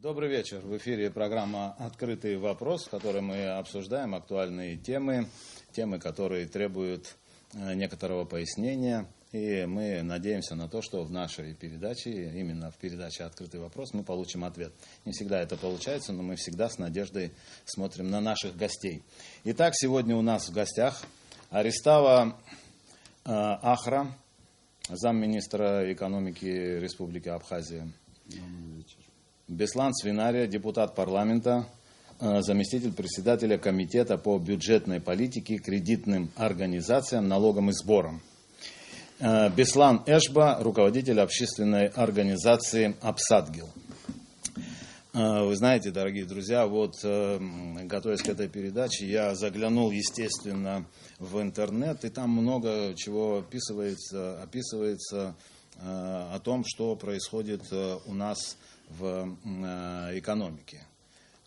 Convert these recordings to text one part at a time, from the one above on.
Добрый вечер. В эфире программа «Открытый вопрос», в которой мы обсуждаем актуальные темы, которые требуют некоторого пояснения. И мы надеемся на то, что в нашей передаче, именно в передаче «Открытый вопрос», мы получим ответ. Не всегда это получается, но мы всегда с надеждой смотрим на наших гостей. Итак, сегодня у нас в гостях Аристава Ахра, замминистра экономики Республики Абхазия. Беслан Свинария, депутат парламента, заместитель председателя комитета по бюджетной политике, кредитным организациям, налогам и сборам. Беслан Эшба, руководитель общественной организации Абсадгил. Вы знаете, дорогие друзья, вот готовясь к этой передаче, я заглянул, естественно, в интернет, и там много чего описывается о том, что происходит у нас в экономике.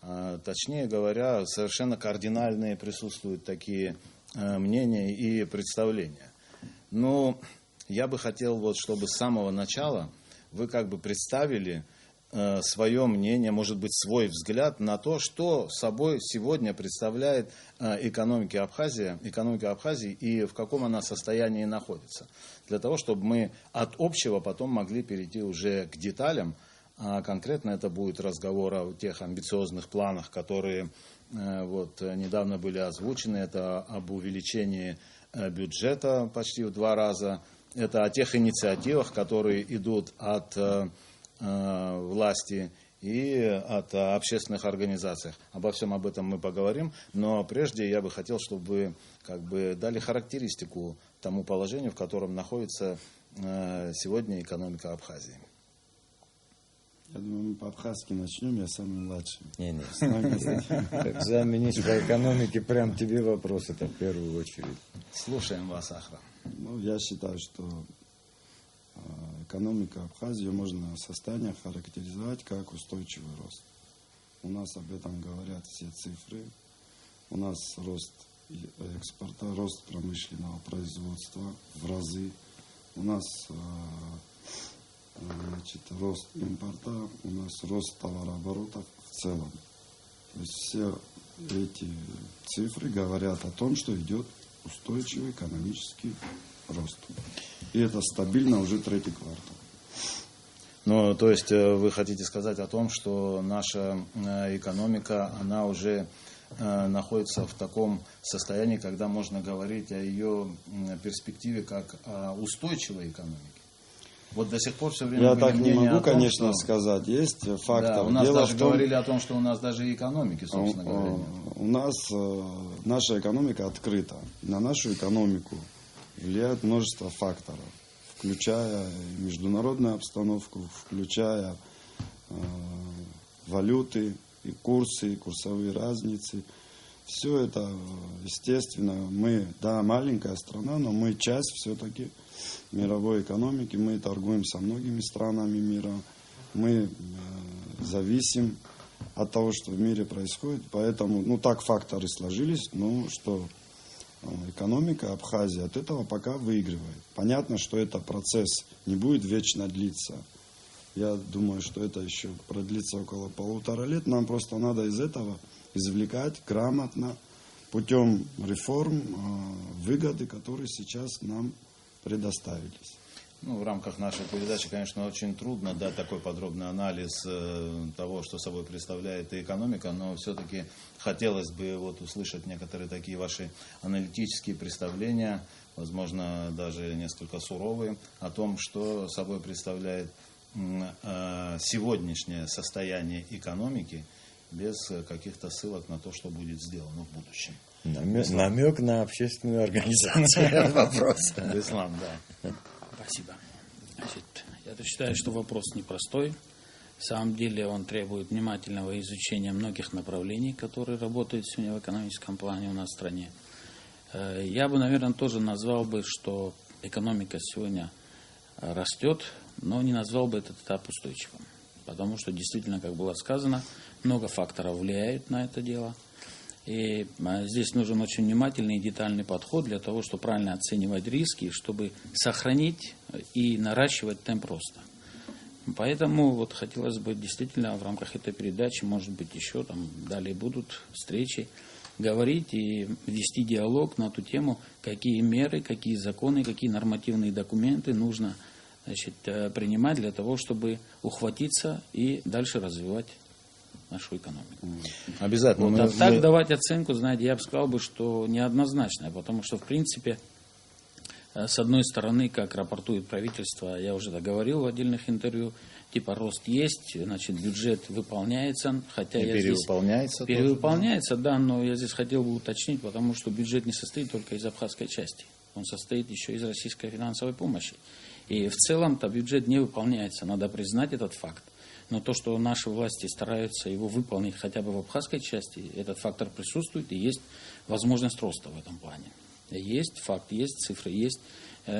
Точнее говоря, совершенно кардинальные присутствуют такие мнения и представления. Но я бы хотел, вот, чтобы с самого начала вы как бы представили свое мнение, может быть, свой взгляд на то, что собой сегодня представляет экономика Абхазии и в каком она состоянии находится. Для того, чтобы мы от общего потом могли перейти уже к деталям. А конкретно это будет разговор о тех амбициозных планах, которые вот недавно были озвучены. Это об увеличении бюджета почти в 2 раза. Это о тех инициативах, которые идут от власти и от общественных организаций. Обо всем об этом мы поговорим. Но прежде я бы хотел, чтобы вы как бы дали характеристику тому положению, в котором находится сегодня экономика Абхазии. Я думаю, мы по-абхазски начнем, я самый младший. Не, как замминистра экономики, прям тебе вопрос, это в первую очередь. Слушаем вас, Ахра. Ну, я считаю, что экономика Абхазии можно состояние характеризовать как устойчивый рост. У нас об этом говорят все цифры. У нас рост экспорта, рост промышленного производства в разы. У нас рост импорта, у нас рост товарооборота в целом. То есть все эти цифры говорят о том, что идет устойчивый экономический рост. И это стабильно уже 3-й квартал. Ну, то есть вы хотите сказать о том, что наша экономика, она уже находится в таком состоянии, когда можно говорить о ее перспективе как о устойчивой экономике? Вот до сих пор все время я так не могу, конечно, сказать. Есть фактор. Да, у нас дело даже говорили о том, что у нас даже и экономики, собственно говоря. У нас наша экономика открыта. На нашу экономику влияет множество факторов, включая международную обстановку, включая валюты, и курсы, и курсовые разницы. Все это, естественно, мы, да, маленькая страна, но мы часть все-таки мировой экономики, мы торгуем со многими странами мира, мы зависим от того, что в мире происходит, поэтому, ну, так факторы сложились, ну, что экономика Абхазии от этого пока выигрывает. Понятно, что это процесс не будет вечно длиться. Я думаю, что это еще продлится около 1,5 лет. Нам просто надо из этого извлекать грамотно, путем реформ, выгоды, которые сейчас нам предоставились. Ну, в рамках нашей передачи, конечно, очень трудно дать такой подробный анализ того, что собой представляет и экономика, но все-таки хотелось бы вот услышать некоторые такие ваши аналитические представления, возможно, даже несколько суровые, о том, что собой представляет сегодняшнее состояние экономики, без каких-то ссылок на то, что будет сделано в будущем. Намек на общественную организацию. Вопрос. Беслан, да. Спасибо. Значит, я считаю, что вопрос непростой. В самом деле он требует внимательного изучения многих направлений, которые работают сегодня в экономическом плане у нас в стране. Я бы, наверное, тоже назвал бы, что экономика сегодня растет, но не назвал бы этот этап устойчивым. Потому что действительно, как было сказано, много факторов влияет на это дело. И здесь нужен очень внимательный и детальный подход для того, чтобы правильно оценивать риски, чтобы сохранить и наращивать темп роста. Поэтому вот хотелось бы действительно в рамках этой передачи, может быть, еще там далее будут встречи, говорить и вести диалог на ту тему, какие меры, какие законы, какие нормативные документы нужно, значит, принимать для того, чтобы ухватиться и дальше развивать нашу экономику. Обязательно. Вот, так давать оценку, знаете, я бы сказал, что неоднозначная, потому что, в принципе, с одной стороны, как рапортует правительство, я уже говорил в отдельных интервью, типа рост есть, значит, бюджет выполняется, хотя и я перевыполняется. здесь... Перевыполняется, да, но я здесь хотел бы уточнить, потому что бюджет не состоит только из абхазской части, он состоит еще из российской финансовой помощи. И в целом-то бюджет не выполняется, надо признать этот факт. Но то, что наши власти стараются его выполнить хотя бы в абхазской части, этот фактор присутствует и есть возможность роста в этом плане. Есть факт, есть цифры, есть.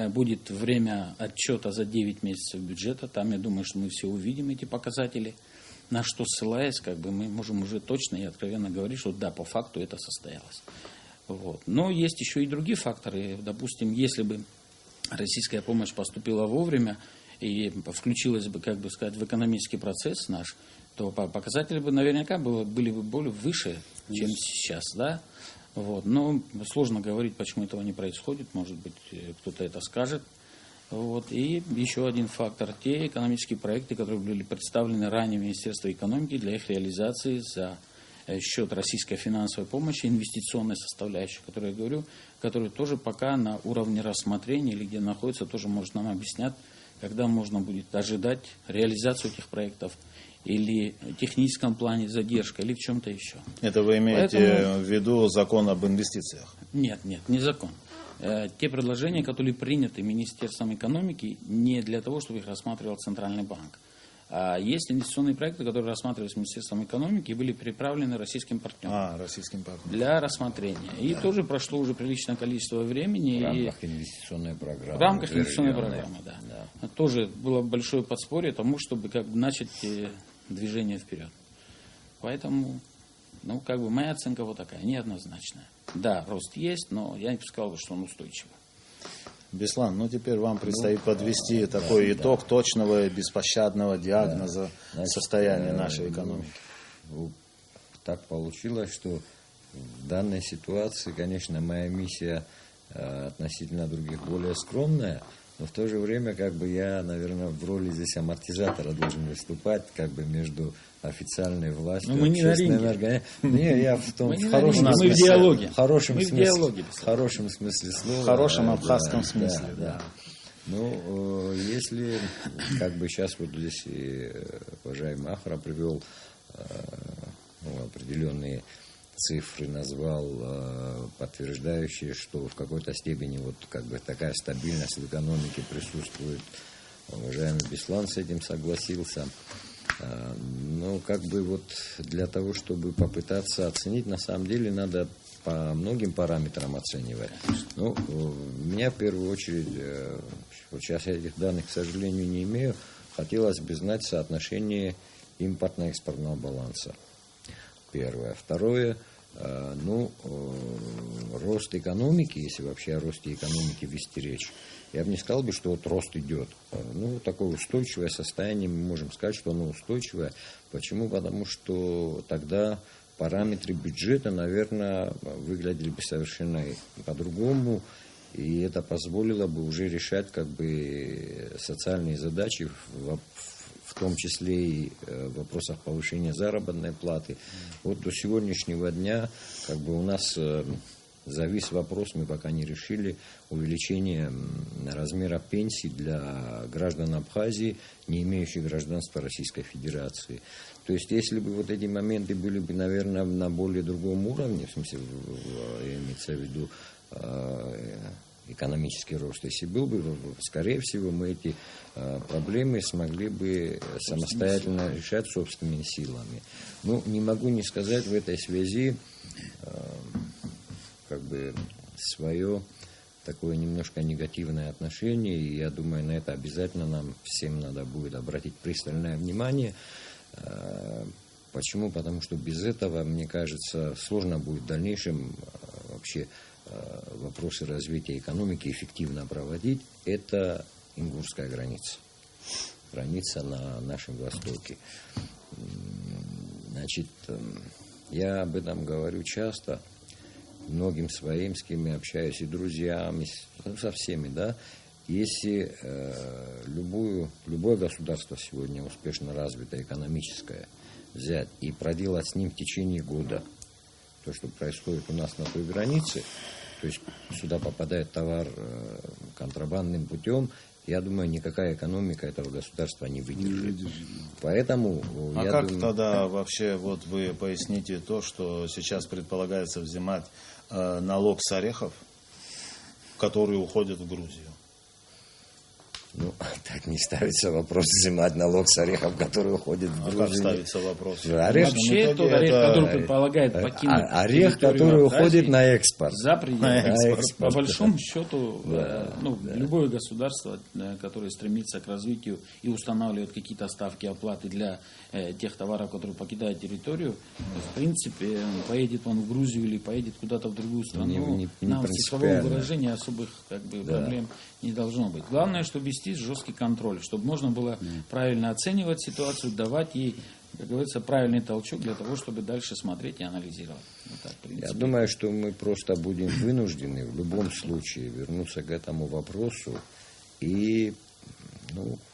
Будет время отчета за 9 месяцев бюджета. Там, я думаю, что мы все увидим эти показатели. На что ссылаясь, как бы мы можем уже точно и откровенно говорить, что да, по факту это состоялось. Вот. Но есть еще и другие факторы. Допустим, если бы российская помощь поступила вовремя и включилась бы, как бы сказать, в экономический процесс наш, то показатели бы наверняка были бы более выше, чем сейчас, да? Вот. Но сложно говорить, почему этого не происходит. Может быть, кто-то это скажет. Вот. И еще один фактор. Те экономические проекты, которые были представлены ранее Министерству экономики для их реализации за счет российской финансовой помощи, инвестиционной составляющей, о которой я говорю, которые тоже пока на уровне рассмотрения или где находятся, тоже, может, нам объяснят, когда можно будет ожидать реализацию этих проектов. Или в техническом плане задержка, или в чем-то еще. Это вы имеете в виду закон об инвестициях? Нет, не закон. Те предложения, которые приняты Министерством экономики, не для того, чтобы их рассматривал Центральный банк. А есть инвестиционные проекты, которые рассматривались Министерством экономики и были переправлены российским партнерам. Российским партнерам. Для рассмотрения. И тоже прошло уже приличное количество времени. В рамках инвестиционной программы. В рамках инвестиционной программы, да. Тоже было большое подспорье тому, чтобы как бы начать движение вперед. Поэтому, моя оценка вот такая, неоднозначная. Да, рост есть, но я не сказал, что он устойчивый. Беслан, теперь вам предстоит подвести такой итог точного и беспощадного диагноза состояния нашей экономики. Так получилось, что в данной ситуации, конечно, моя миссия относительно других более скромная, но в то же время, я, наверное, в роли здесь амортизатора должен выступать, между официальной властью, мы не на ринге. Не, я в том, в хорошем смысле. Мы в диалоге. В хорошем смысле слова. В хорошем абхазском смысле, да. Если, сейчас вот здесь и уважаемый Ахра привел определенные цифры, назвал, подтверждающие, что в какой-то степени такая стабильность в экономике присутствует. Уважаемый Беслан с этим согласился. Но для того, чтобы попытаться оценить, на самом деле надо по многим параметрам оценивать. Меня в первую очередь, сейчас я этих данных, к сожалению, не имею, хотелось бы знать соотношение импортно-экспортного баланса. Первое. Второе, рост экономики, если вообще о росте экономики вести речь, я бы не сказал, что рост идет. Такое устойчивое состояние, мы можем сказать, что оно устойчивое. Почему? Потому что тогда параметры бюджета, наверное, выглядели бы совершенно по-другому, и это позволило бы уже решать социальные задачи, в том числе и в вопросах повышения заработной платы. До сегодняшнего дня у нас завис вопрос, мы пока не решили, увеличение размера пенсий для граждан Абхазии, не имеющих гражданства Российской Федерации. То есть, если бы эти моменты были бы, наверное, на более другом уровне, в смысле, имеется в виду экономический рост, если был бы, скорее всего, мы эти проблемы смогли бы самостоятельно решать собственными силами. Не могу не сказать в этой связи свое такое немножко негативное отношение, и я думаю, на это обязательно нам всем надо будет обратить пристальное внимание. Почему? Потому что без этого, мне кажется, сложно будет в дальнейшем вообще вопросы развития экономики эффективно проводить. Это ингушская граница. граница на нашем востоке. Значит, я об этом говорю часто многим своим, с кем я общаюсь, и друзьям, и со всеми, да. Если любое государство сегодня успешно развитое, экономическое, взять и проделать с ним в течение года то, что происходит у нас на той границе, то есть сюда попадает товар контрабандным путем, я думаю, никакая экономика этого государства не выдержит. Поэтому я как думаю... тогда вообще, вот вы поясните то, что сейчас предполагается взимать налог с орехов, которые уходят в Грузию? Ну, так не ставится вопрос взимать налог с орехов, который уходит в Грузию. А как ставится вопрос? Орех, вообще тот орех, который предполагает покинуть орех, который уходит на экспорт. За пределы. По большому счету, любое государство, которое стремится к развитию и устанавливает какие-то ставки оплаты для тех товаров, которые покидают территорию, в принципе, поедет он в Грузию или поедет куда-то в другую страну, нам в цифровом выражении особых проблем не должно быть. Главное, чтобы вести жесткий контроль, чтобы можно было правильно оценивать ситуацию, давать ей, как говорится, правильный толчок для того, чтобы дальше смотреть и анализировать. Вот так, я думаю, что мы просто будем вынуждены в любом случае вернуться к этому вопросу и,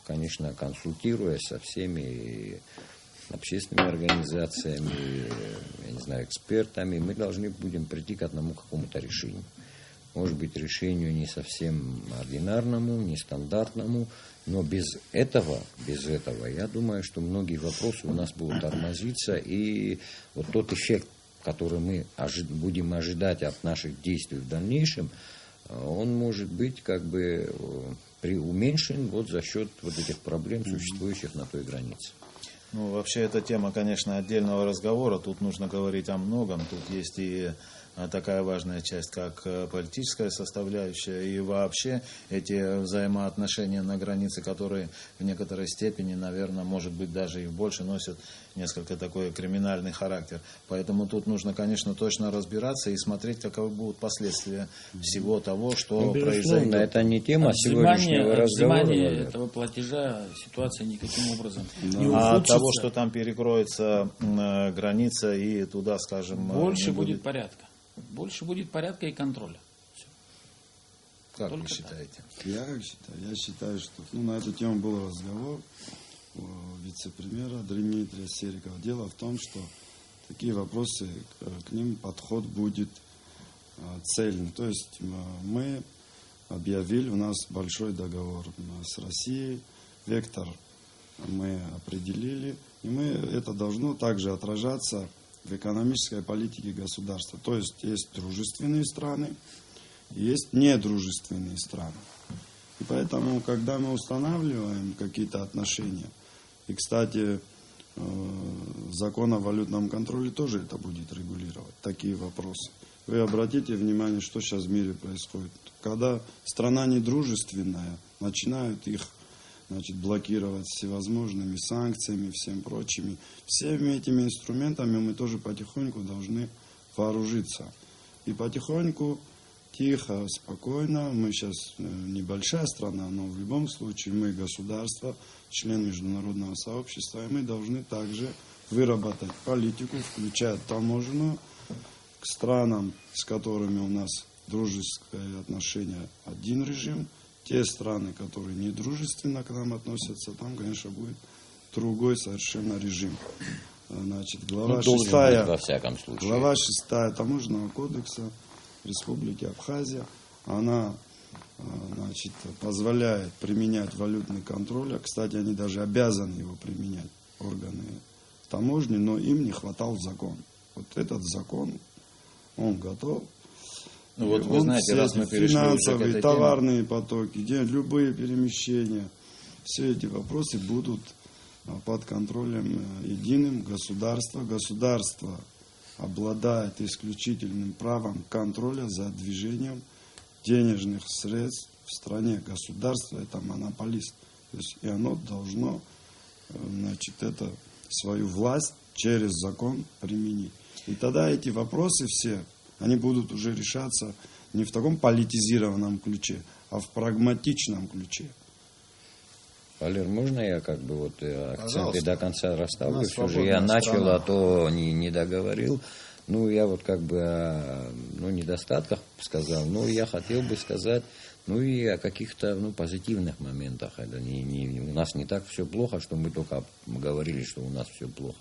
конечно, консультируясь со всеми общественными организациями, я не знаю, экспертами, мы должны будем прийти к одному какому-то решению. Может быть, решению не совсем ординарному, нестандартному, но без этого, я думаю, что многие вопросы у нас будут тормозиться, и вот тот эффект, который мы будем ожидать от наших действий в дальнейшем, он может быть как бы преуменьшен вот за счет вот этих проблем, существующих на той границе. Вообще, эта тема, конечно, отдельного разговора. Тут нужно говорить о многом. Тут есть и такая важная часть, как политическая составляющая, и вообще эти взаимоотношения на границе, которые в некоторой степени, наверное, может быть, даже и больше носят несколько такой криминальный характер. Поэтому тут нужно, конечно, точно разбираться и смотреть, каковы будут последствия всего того, что произойдет. Это не тема сегодняшнего разговора. Взимание этого платежа ситуация никаким образом не ухудшится. А от того, что там перекроется граница и туда, скажем... Больше будет порядка. Больше будет порядка и контроля. Все. Как только вы считаете? Я считаю, что на эту тему был разговор у вице-премьера Дмитрия Серикова. Дело в том, что такие вопросы, к ним подход будет цельный. То есть мы объявили, у нас большой договор с Россией, вектор мы определили, и это должно также отражаться в экономической политике государства. То есть дружественные страны, есть недружественные страны. И поэтому, когда мы устанавливаем какие-то отношения, и, кстати, закон о валютном контроле тоже это будет регулировать, такие вопросы. Вы обратите внимание, что сейчас в мире происходит. Когда страна недружественная, начинают их блокировать всевозможными санкциями, всем прочими. Всеми этими инструментами мы тоже потихоньку должны вооружиться. И потихоньку, тихо, спокойно, мы сейчас небольшая страна, но в любом случае мы государство, член международного сообщества, и мы должны также выработать политику, включая таможенную, к странам, с которыми у нас дружеское отношение, один режим. Те страны, которые недружественно к нам относятся, там, конечно, будет другой совершенно режим. Глава 6, во всяком случае. Глава 6 Таможенного кодекса Республики Абхазия, она позволяет применять валютный контроль. Кстати, они даже обязаны его применять, органы таможни, но им не хватал закон. Вот этот закон, он готов. Вот вы знаете, раз мы перешли финансовые, уже к этой товарные потоки, любые перемещения, все эти вопросы будут под контролем единым государства. Государство обладает исключительным правом контроля за движением денежных средств в стране. Государство – это монополист. То есть, и оно должно свою власть через закон применить. И тогда эти вопросы все, они будут уже решаться не в таком политизированном ключе, а в прагматичном ключе. Валер, можно я как бы вот акценты до конца расставлю? Все же свободная я начал, страна. а то не договорил. Ну, я вот как бы о недостатках сказал, но я хотел бы сказать, ну и о каких-то позитивных моментах. Это у нас не так все плохо, что мы только говорили, что у нас все плохо.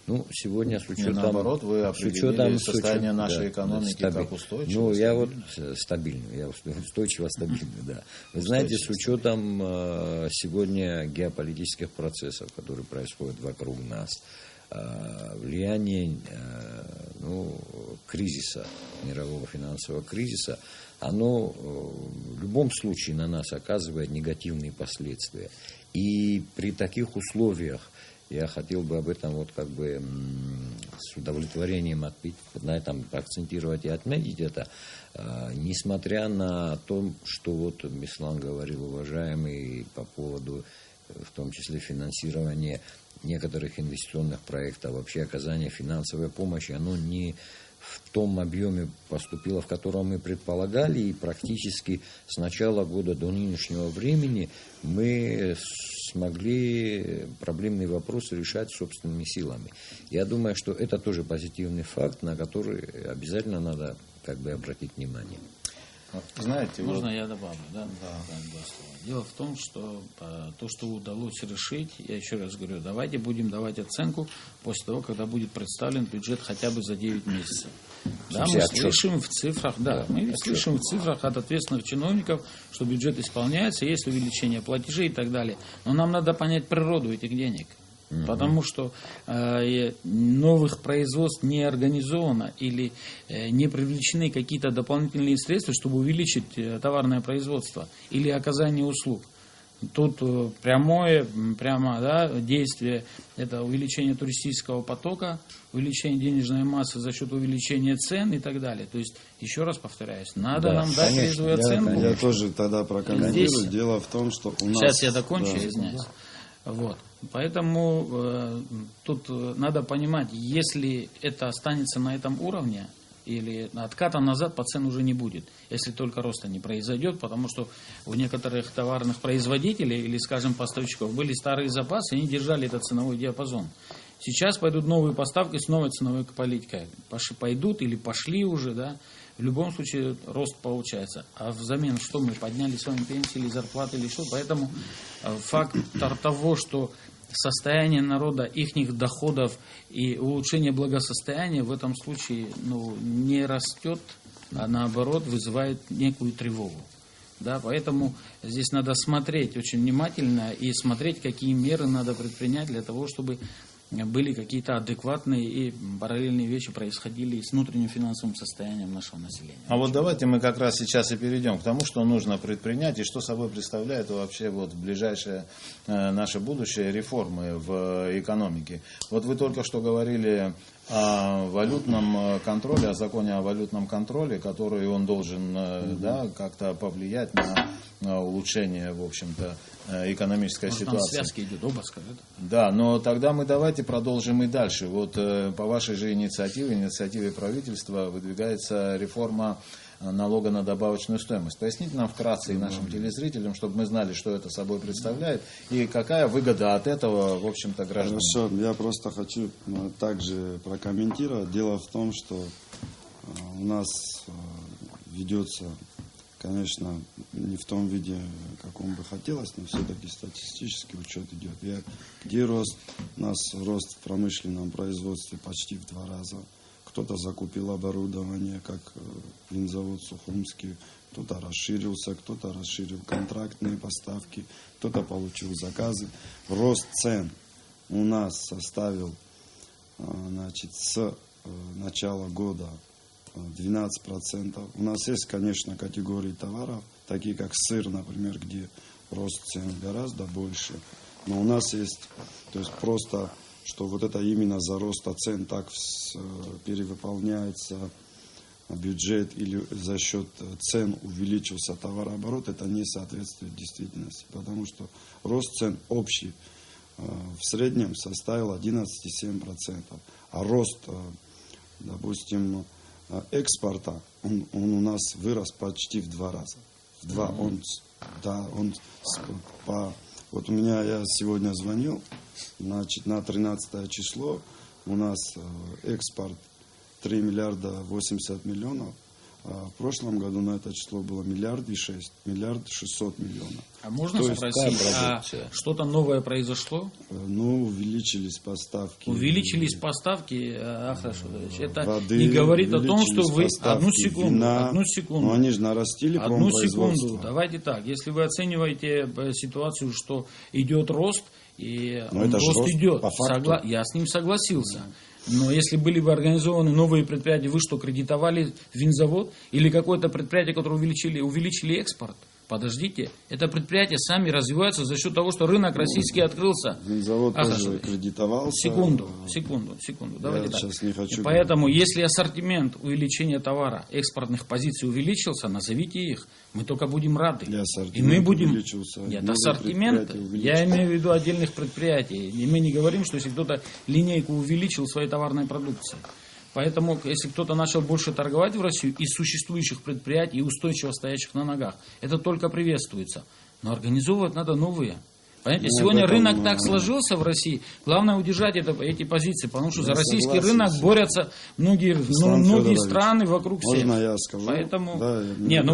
Ну, сегодня с учетом... наоборот, вы определили состояние нашей экономики как устойчивое. Ну, я вот стабильную, я устойчиво стабильную, да. Вы знаете, с учетом сегодня геополитических процессов, которые происходят вокруг нас, влияние кризиса, мирового финансового кризиса, оно в любом случае на нас оказывает негативные последствия. И при таких условиях я хотел бы об этом вот как бы с удовлетворением на этом акцентировать и отметить это, несмотря на то, что вот Беслан говорил, уважаемый, по поводу в том числе финансирования некоторых инвестиционных проектов, вообще оказание финансовой помощи, оно не в том объеме поступило, в котором мы предполагали, и практически с начала года до нынешнего времени мы смогли проблемные вопросы решать собственными силами. Я думаю, что это тоже позитивный факт, на который обязательно надо как бы обратить внимание. Знаете, Можно я добавлю, да? Дело в том, что то, что удалось решить, я еще раз говорю, давайте будем давать оценку после того, когда будет представлен бюджет хотя бы за 9 месяцев. Да, мы слышим в цифрах, слышим в цифрах от ответственных чиновников, что бюджет исполняется, есть увеличение платежей и так далее. Но нам надо понять природу этих денег. Потому что новых производств не организовано или не привлечены какие-то дополнительные средства, чтобы увеличить товарное производство или оказание услуг. Тут прямо действие – это увеличение туристического потока, увеличение денежной массы за счет увеличения цен и так далее. То есть, еще раз повторяюсь, надо нам дать трезвую оценку. Я тоже тогда прокомментирую. Дело в том, что у нас... Сейчас я докончу, извиняюсь. Вот. Поэтому тут надо понимать, если это останется на этом уровне, или отката назад по цен уже не будет, если только роста не произойдет, потому что у некоторых товарных производителей или, скажем, поставщиков были старые запасы, и они держали этот ценовой диапазон. Сейчас пойдут новые поставки с новой ценовой политикой. Пойдут или пошли уже, да. В любом случае рост получается. А взамен что мы подняли с вами пенсии или зарплаты или что? Поэтому фактор того, что состояние народа, ихних доходов и улучшение благосостояния в этом случае не растет, а наоборот вызывает некую тревогу. Да, поэтому здесь надо смотреть очень внимательно и смотреть, какие меры надо предпринять для того, чтобы были какие-то адекватные и параллельные вещи происходили с внутренним финансовым состоянием нашего населения. А вот давайте мы как раз сейчас и перейдем к тому, что нужно предпринять и что собой представляет вообще в ближайшее наше будущее реформы в экономике. Вот вы только что говорили о валютном контроле, о законе о валютном контроле, который он должен как-то повлиять на улучшение, в общем-то, экономической ситуации. Там связки идет, оба скажут. Да, но тогда мы давайте продолжим и дальше. Вот по вашей же инициативе правительства выдвигается реформа налога на добавочную стоимость. Поясните нам вкратце и нашим телезрителям, чтобы мы знали, что это собой представляет и какая выгода от этого, в общем-то, гражданам. Хорошо, я просто хочу также прокомментировать. Дело в том, что у нас ведется, конечно, не в том виде, каком бы хотелось, но все-таки статистический учет идет. Где рост? У нас рост в промышленном производстве почти в 2 раза. Кто-то закупил оборудование, как винзавод Сухумский, кто-то расширился, кто-то расширил контрактные поставки, кто-то получил заказы. Рост цен у нас составил с начала года 12%. У нас есть, конечно, категории товаров, такие как сыр, например, где рост цен гораздо больше. Но у нас есть, то есть просто, что вот это именно за рост цен так перевыполняется бюджет или за счет цен увеличился товарооборот, это не соответствует действительности. Потому что рост цен общий в среднем составил 11,7%. А рост, допустим, экспорта, он у нас вырос почти в 2 раза. Он по Вот я сегодня звонил, значит, на 13 число у нас экспорт 3 миллиарда 80 миллионов. А в прошлом году на это число было 1,6 миллиарда 600 миллионов. А можно спросить, что-то новое произошло? Увеличились поставки. Увеличились поставки, Ахрашевич. Это воды, не говорит о том, что вы... Одну секунду. Но они же нарастили промпроизводство. Одну секунду. Давайте так. Если вы оцениваете ситуацию, что идет рост, и рост идет. По факту. Я с ним согласился. Но если были бы организованы новые предприятия, вы что, кредитовали винзавод? Или какое-то предприятие, которое увеличили экспорт? Подождите, это предприятия сами развиваются за счет того, что рынок российский открылся. Винзавод тоже кредитовался. Секунду. Давайте так. Сейчас не хочу. И поэтому, если ассортимент увеличения товара, экспортных позиций увеличился, назовите их. Мы только будем рады. И мы будем... Нет, ассортимент, я имею в виду отдельных предприятий. И мы не говорим, что если кто-то линейку увеличил своей товарной продукции. Поэтому, если кто-то начал больше торговать в Россию из существующих предприятий и устойчиво стоящих на ногах, это только приветствуется. Но организовывать надо новые. Понимаете, сегодня рынок так сложился в России, главное удержать эти позиции, потому что за российский рынок борются многие страны вокруг всех. Можно я скажу? Поэтому... Да,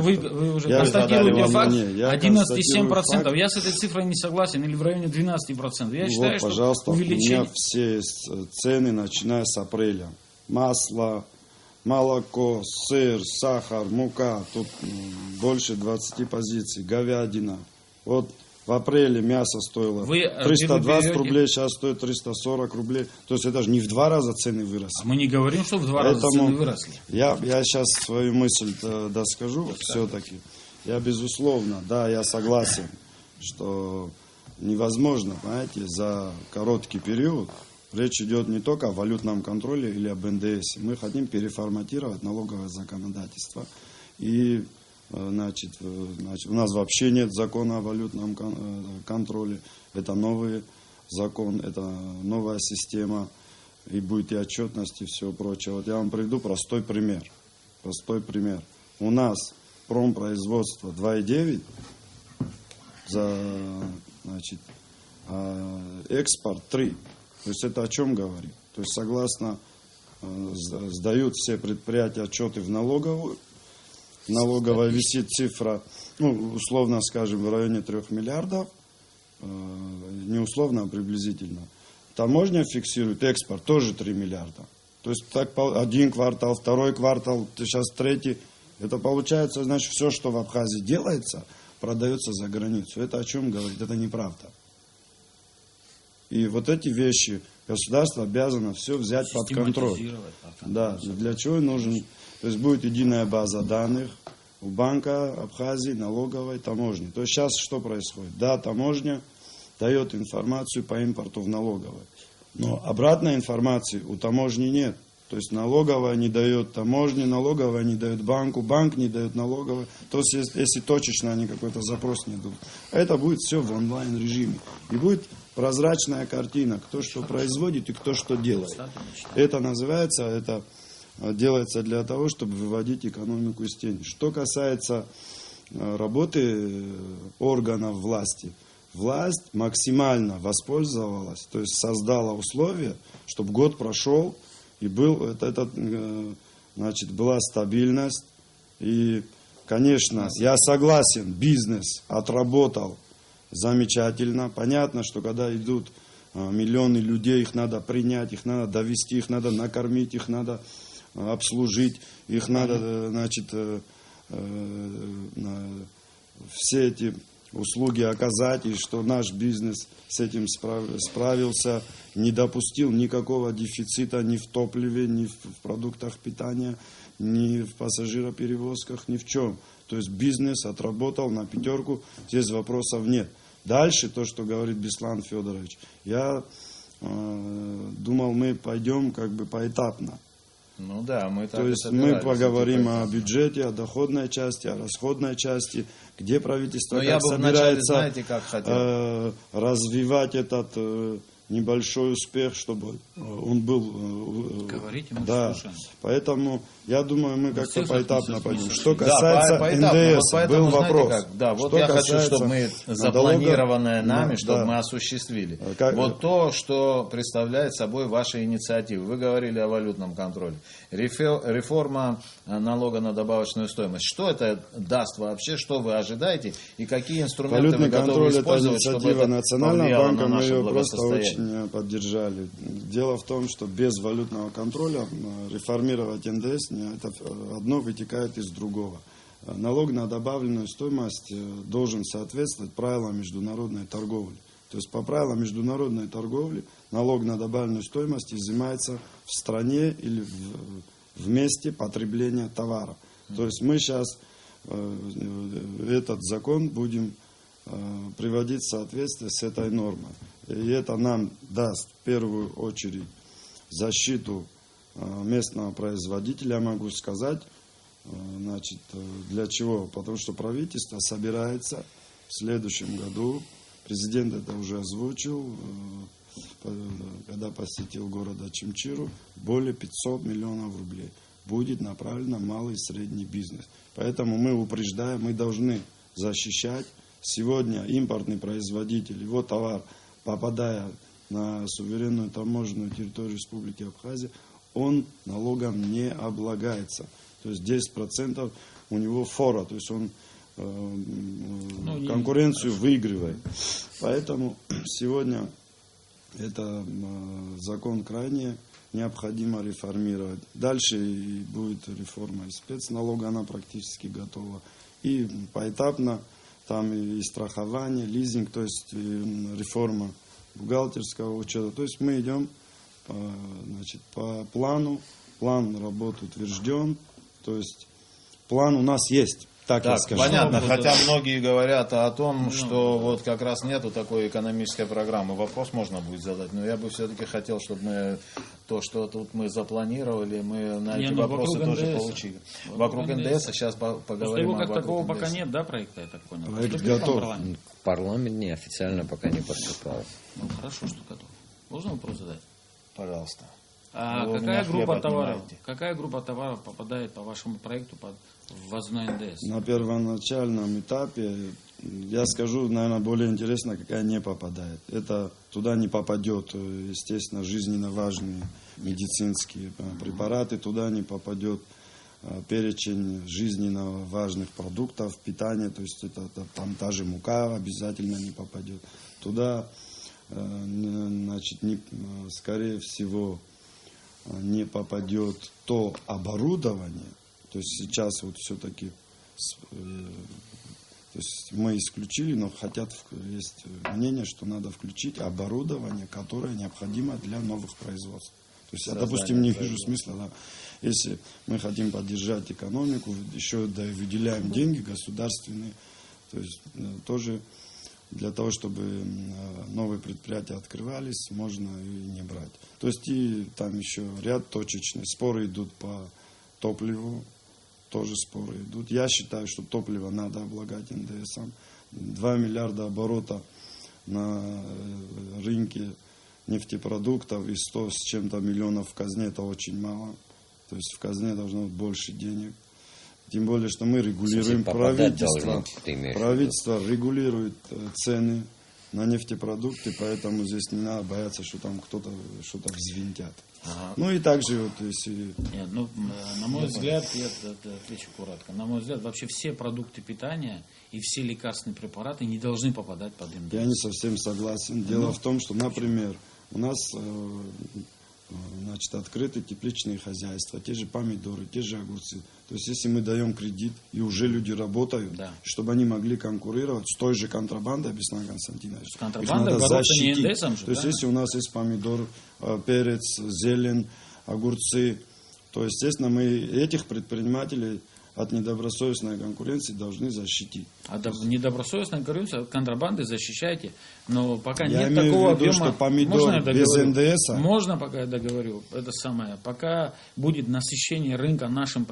вы уже констатируете факт 11,7%. Я с этой цифрой не согласен, или в районе 12%. Я считаю, пожалуйста, что увеличение... у меня все цены, начиная с апреля. Масло, молоко, сыр, сахар, мука. Тут больше 20 позиций. Говядина. Вот в апреле мясо стоило 320 рублей, сейчас стоит 340 рублей. То есть это же не в 2 раза цены выросли. А мы не говорим, что в 2 раза цены выросли. Я сейчас свою мысль доскажу все-таки. Я безусловно, я согласен, что невозможно, понимаете, за короткий период. Речь идет не только о валютном контроле или об НДС. Мы хотим переформатировать налоговое законодательство. И, значит, у нас вообще нет закона о валютном контроле. Это новый закон, это новая система. И будет и отчетность, и все прочее. Вот я вам приведу простой пример. У нас промпроизводство 2,9 экспорт 3. То есть это о чем говорит? То есть согласно, сдают все предприятия отчеты в налоговую. Налоговая висит цифра, условно скажем, в районе 3 миллиардов. Не условно, а приблизительно. Таможня фиксирует экспорт тоже 3 миллиарда. То есть так один квартал, второй квартал, сейчас третий. Это получается, значит, все, что в Абхазии делается, продается за границу. Это о чем говорит? Это неправда. И вот эти вещи государство обязано все взять под контроль. Да, для чего нужен? То есть будет единая база данных у банка Абхазии, налоговой, таможни. То есть сейчас что происходит? Да, таможня дает информацию по импорту в налоговой. Но обратной информации у таможни нет. То есть налоговая не дает таможне, налоговая не дает банку, банк не дает налоговой. То есть если точечно они какой-то запрос не дадут. Это будет все в онлайн-режиме. И будет прозрачная картина, кто что производит и кто что делает. Это называется, это делается для того, чтобы выводить экономику из тени. Что касается работы органов власти, власть максимально воспользовалась, то есть создала условия, чтобы год прошел, и была стабильность. И, конечно, я согласен, бизнес отработал замечательно. Понятно, что когда идут миллионы людей, их надо принять, их надо довести, их надо накормить, их надо обслужить, их надо, все эти услуги оказать, и что наш бизнес с этим справился, не допустил никакого дефицита ни в топливе, ни в продуктах питания, ни в пассажироперевозках, ни в чем. То есть бизнес отработал на 5, здесь вопросов нет. Дальше то, что говорит Беслан Федорович, я думал, мы пойдем поэтапно. То есть мы поговорим о бюджете, о доходной части, о расходной части, где правительство собирается развивать этот небольшой успех, чтобы он был... Говорите, мы да, слушаем. Поэтому я думаю, мы как-то поэтапно пойдем. Что Да, касается поэтапно. НДС, Вот поэтому, был знаете вопрос. как, да, вот Что я хочу, касается чтобы мы налога, запланированное нами, да, чтобы да. мы осуществили. Как- То, что представляет собой ваши инициативы. Вы говорили о валютном контроле. Реформа налога на добавочную стоимость. Что это даст вообще? Что вы ожидаете? И какие инструменты Валютный вы готовы контроль – это использовать, чтобы инициатива это Национального повлияло банка, на мы наше ее просто благосостояние? очень поддержали. Дело в том, что без валютного контроля реформировать НДС, это одно вытекает из другого. Налог на добавленную стоимость должен соответствовать правилам международной торговли. То есть по правилам международной торговли налог на добавленную стоимость изымается в стране или в месте потребления товара. То есть мы сейчас этот закон будем приводить в соответствие с этой нормой. И это нам даст в первую очередь защиту местного производителя, я могу сказать. Значит, для чего? Потому что правительство собирается в следующем году, президент это уже озвучил, когда посетил города Чимчиру, более 500 миллионов рублей будет направлено в малый и средний бизнес. Поэтому мы упреждаем, мы должны защищать. Сегодня импортный производитель, его товар, попадая на суверенную таможенную территорию Республики Абхазия, он налогом не облагается. То есть 10% у него фора, то есть он конкуренцию выигрывает. Поэтому сегодня это закон крайне необходимо реформировать. Дальше будет реформа и спецналога, она практически готова. И поэтапно там и страхование, лизинг, то есть реформа бухгалтерского учета. То есть мы идем по плану, план работы утвержден, то есть план у нас есть. Так я скажу. Понятно, хотя многие говорят о том, что вот как раз нету такой экономической программы. Вопрос можно будет задать, но я бы все-таки хотел, чтобы мы то, что тут мы запланировали, мы на эти вопросы тоже получили. Вокруг НДС сейчас поговорим. Его как такого пока нет, да, проекта, я так понял? Проект готов. Парламент неофициально пока не поступал. Ну, хорошо, что готов. Можно вопрос задать? Пожалуйста. А Вы какая меня группа хлеб товаров? отнимаете. Какая группа товаров попадает по вашему проекту под ввозной НДС? На первоначальном этапе, я скажу, наверное, более интересно, какая не попадает. Это туда не попадет, естественно, жизненно важные медицинские препараты, туда не попадет перечень жизненно важных продуктов питания, то есть это там та же мука обязательно не попадет. Туда, значит, скорее всего, не попадет то оборудование, то есть сейчас вот все-таки то есть мы исключили, но есть мнение, что надо включить оборудование, которое необходимо для новых производств. То есть я, допустим, не вижу смысла, да, если мы хотим поддержать экономику, еще выделяем деньги государственные, то есть тоже для того, чтобы новые предприятия открывались, можно и не брать. То есть и там еще ряд точечных споры идут по топливу, тоже споры идут. Я считаю, что топливо надо облагать НДСом. 2 миллиарда оборота на рынке нефтепродуктов и 100 с чем-то миллионов в казне, это очень мало. То есть в казне должно быть больше денег. Тем более, что мы регулируем, правительство регулирует цены на нефтепродукты, поэтому здесь не надо бояться, что там кто-то что-то взвинтят. Ага. Ну и также вот если... Нет, ну, на мой взгляд, я отвечу коротко, на мой взгляд, вообще все продукты питания и все лекарственные препараты не должны попадать под НДС. Я не совсем согласен. Дело в том, что, например, у нас значит, открыты тепличные хозяйства, те же помидоры, те же огурцы. То есть, если мы даем кредит, и уже люди работают, да, чтобы они могли конкурировать с той же контрабандой, Беслан Константинович, с контрабандой бороться не НДСом же, то есть, если у нас есть помидор, перец, зелень, огурцы, то, естественно, мы этих предпринимателей от недобросовестной конкуренции должны защитить. От недобросовестной конкуренции, от контрабанды защищайте, но пока я нет имею такого в виду, объема. что помидор без НДС. Можно, пока я договорю, это самое. Пока будет насыщение рынка нашим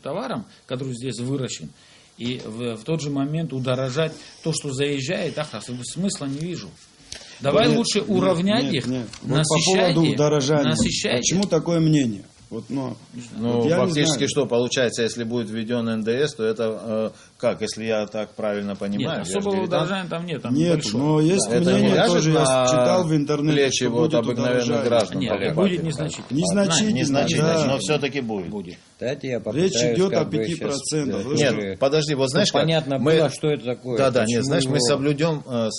товаром, который здесь выращен, и в тот же момент удорожать то, что заезжает, смысла не вижу. Давай Нет, лучше уравнять их, Вот по насыщайте, поводу удорожания. насыщайте. Почему такое мнение? Вот, Ну, вот я не фактически, знаю. что получается, если будет введен НДС, то это как, если я так правильно понимаю? Нет, я же особого дилетант. удорожания там нет, там Нет, большое. но есть Это не мнение, ляжет тоже я на читал в интернете, плечи что вот будет обыкновенных удорожание. граждан. Нет, покупать. будет незначительно. Незначительно, Незначительно, да. но все-таки будет. Будет. Кстати, я Речь попытаюсь идет о как бы 5%. сейчас, Вы Нет, подожди, вот знаешь, чтобы как? понятно Мы- было, что это такое. Да, нет, почему знаешь, мы его-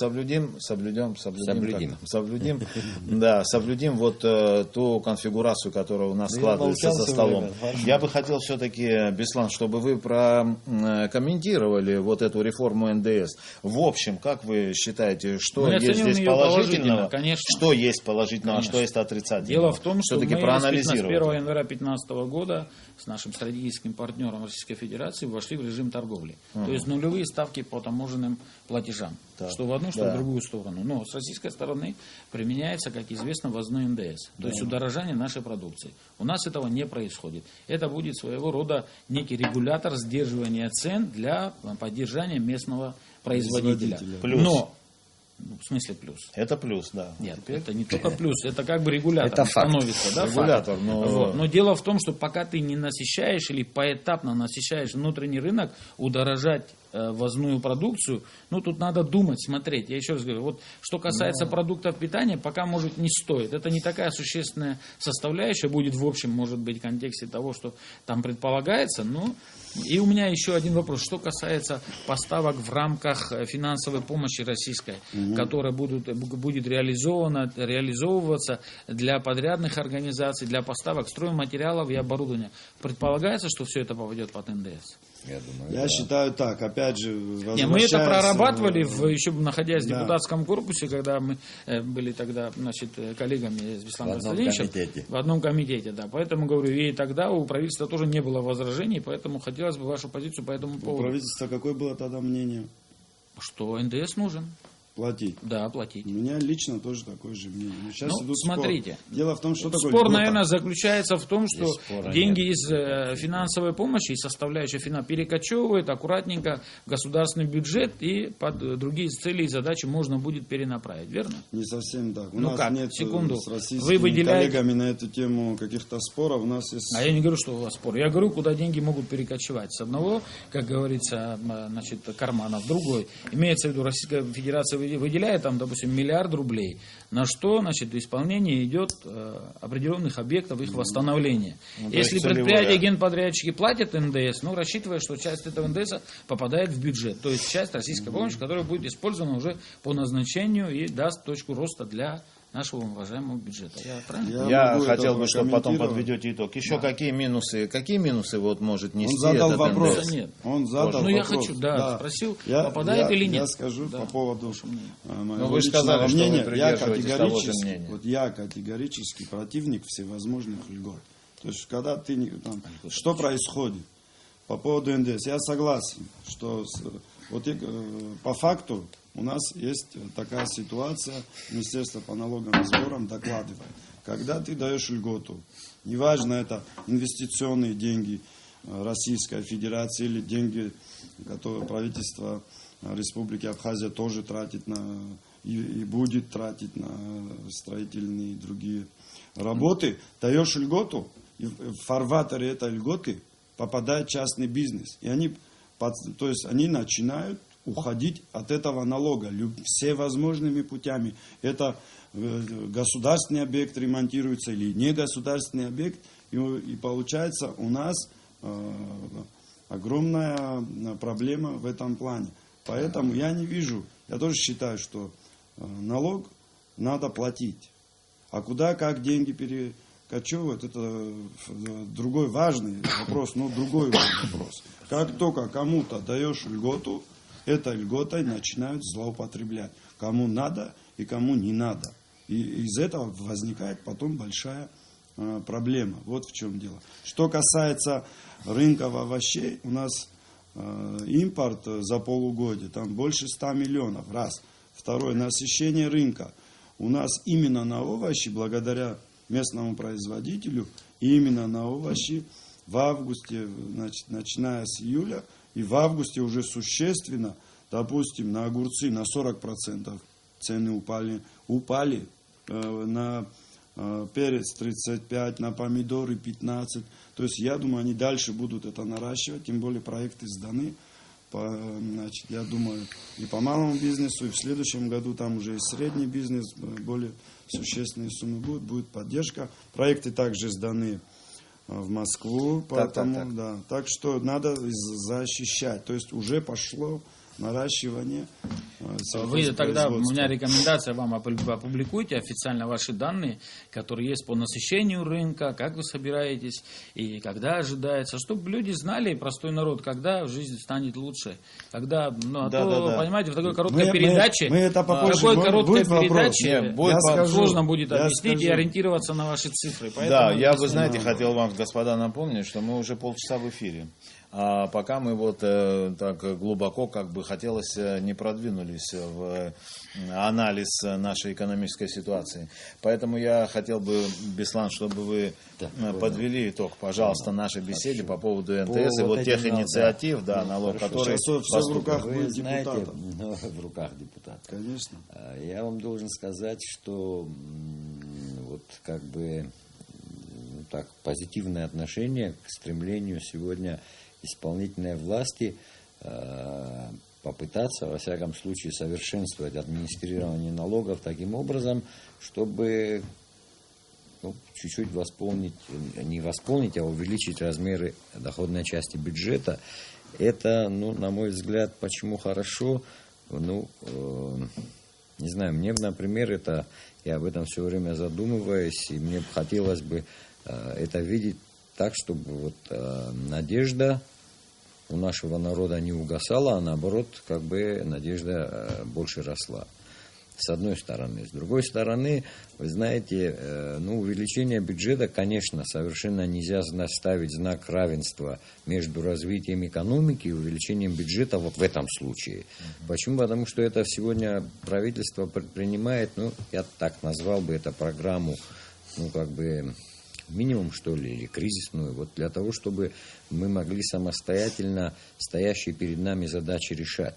соблюдем вот ту конфигурацию, которая у нас Да я складывается молчал за всё столом. время. Я бы хотел все-таки, Беслан, чтобы вы прокомментировали вот эту реформу НДС. В общем, как вы считаете, что Мы есть оценим здесь ее положительного? положительно, конечно. Что есть положительного, а Конечно. что есть отрицательного? Дело в том, что мы все-таки с 1 проанализировать. января 2015 года с нашим стратегическим партнером Российской Федерации вошли в режим торговли. То есть нулевые ставки по таможенным платежам. Так. Что в одну, что Да. в другую сторону. Но с российской стороны применяется, как известно, ввозной НДС. То есть удорожание нашей продукции. У нас этого не происходит. Это будет своего рода некий регулятор сдерживания цен для поддержания местного производителя. Плюс. Но, в смысле плюс? Это плюс, да. Нет, это не только плюс, это как бы регулятор Это факт. становится. Да, Регулятор, факт. но- Вот. Но дело в том, что пока ты не насыщаешь или поэтапно насыщаешь внутренний рынок, удорожать ввозную продукцию, ну тут надо думать, смотреть. Я еще раз говорю, вот что касается продуктов питания, пока может не стоит. Это не такая существенная составляющая будет в общем, может быть, в контексте того, что там предполагается, но и у меня еще один вопрос. Что касается поставок в рамках финансовой помощи российской, которая будет реализовываться для подрядных организаций, для поставок стройматериалов и оборудования. Предполагается, что все это попадет под НДС? Я думаю, Я да. считаю так, опять же, Не, мы это прорабатывали, еще находясь в Да. депутатском корпусе, когда мы были тогда, значит, коллегами с Бесланом В одном Константиновичем. комитете. В одном комитете, да. Поэтому, говорю, и тогда у правительства тоже не было возражений, поэтому хотелось бы вашу позицию по этому У поводу. правительства какое было тогда мнение? Что НДС нужен? Платить. Да, платить. У меня лично тоже такое же мнение. Но сейчас Ну, идут смотрите. спор. Дело в том, что такое Спор, льгота. наверное, заключается в том, что Здесь спора деньги из финансовой помощи, из составляющей перекочевывают аккуратненько в государственный бюджет и под другие цели и задачи можно будет перенаправить, верно? Не совсем так. У Ну нас как? нет Секунду. с российскими Вы выделяете- коллегами на эту тему каких-то споров. У нас есть... А я не говорю, что у вас спор. Я говорю, куда деньги могут перекочевать. С одного, как говорится, значит, кармана в другой. Имеется в виду, Российская Федерация выделяет там, допустим, миллиард рублей, на что, значит, исполнение идет определенных объектов, их восстановления. Ну, то Если есть целевое. предприятия, генподрядчики платят НДС, ну, рассчитывая, что часть этого НДС попадает в бюджет. То есть часть российской помощи, которая будет использована уже по назначению и даст точку роста для нашего уважаемого бюджета. Я правильно? Я могу хотел это бы, чтобы потом прокомментировать. подведете итог. Еще какие минусы вот может нести Он задал этот вопрос. НДС? Нет. Он задал Ну, я вопрос. хочу, да, спросил, попадает я, или нет. Я скажу Да. по поводу моего вы же личного сказали, что вы мнения. придерживаетесь того же мнения. Вот я категорически противник всевозможных льгот. То есть, когда ты там, что происходит по поводу НДС, я согласен, что по факту у нас есть такая ситуация, Министерство по налогам и сборам докладывает. Когда ты даешь льготу, неважно, это инвестиционные деньги Российской Федерации или деньги, которые правительство Республики Абхазия тоже тратит и будет тратить на строительные и другие работы, даешь льготу, и в фарватере этой льготы попадает частный бизнес. И они начинают уходить от этого налога всевозможными путями. Это государственный объект ремонтируется или не государственный объект. И получается у нас огромная проблема в этом плане. Поэтому я не вижу, я тоже считаю, что налог надо платить. А куда, как деньги перекочевывают, это другой важный вопрос, но другой вопрос. Как только кому-то даешь льготу, этой льготой начинают злоупотреблять. Кому надо и кому не надо. И из этого возникает потом большая проблема. Вот в чем дело. Что касается рынков овощей, у нас импорт за полугодие, там больше 100 миллионов, раз. Второе, насыщение рынка. У нас именно на овощи, благодаря местному производителю, именно на овощи в августе, значит, начиная с июля, и в августе уже существенно, допустим, на огурцы на 40% цены упали на перец 35, на помидоры 15. То есть я думаю, они дальше будут это наращивать, тем более проекты сданы. Значит, я думаю, и по малому бизнесу, и в следующем году там уже и средний бизнес, более существенные суммы будет поддержка. Проекты также сданы в Москву, поэтому, да, так что надо защищать. То есть уже пошло наращивание. Вы тогда, у меня рекомендация вам, опубликуйте официально ваши данные, которые есть по насыщению рынка, как вы собираетесь и когда ожидается, чтобы люди знали, простой народ, когда жизнь станет лучше. Когда, понимаете, в такой короткой передаче, сложно будет объяснить и ориентироваться на ваши цифры. Да, я, вы знаете, хотел вам, господа, напомнить, что мы уже полчаса в эфире. А пока мы вот так глубоко, как бы хотелось, не продвинулись в анализ нашей экономической ситуации. Поэтому я хотел бы, Беслан, чтобы вы подвели итог, пожалуйста, нашей беседе по поводу НТС и вот тех инициатив, налог, которые... Все в руках депутата. В руках депутата. Конечно. Я вам должен сказать, что вот как бы так позитивное отношение к стремлению сегодня исполнительной власти попытаться, во всяком случае, совершенствовать администрирование налогов таким образом, чтобы чуть-чуть восполнить, не восполнить, а увеличить размеры доходной части бюджета. Это, на мой взгляд, почему хорошо? Не знаю, мне, например, я об этом все время задумываюсь, и мне хотелось бы это видеть так, чтобы надежда у нашего народа не угасала, а наоборот, как бы надежда больше росла. С одной стороны. С другой стороны, вы знаете, увеличение бюджета, конечно, совершенно нельзя ставить знак равенства между развитием экономики и увеличением бюджета вот в этом случае. Почему? Потому что это сегодня правительство предпринимает, я так назвал бы это программу, минимум, что ли, или кризисную, вот для того, чтобы мы могли самостоятельно стоящие перед нами задачи решать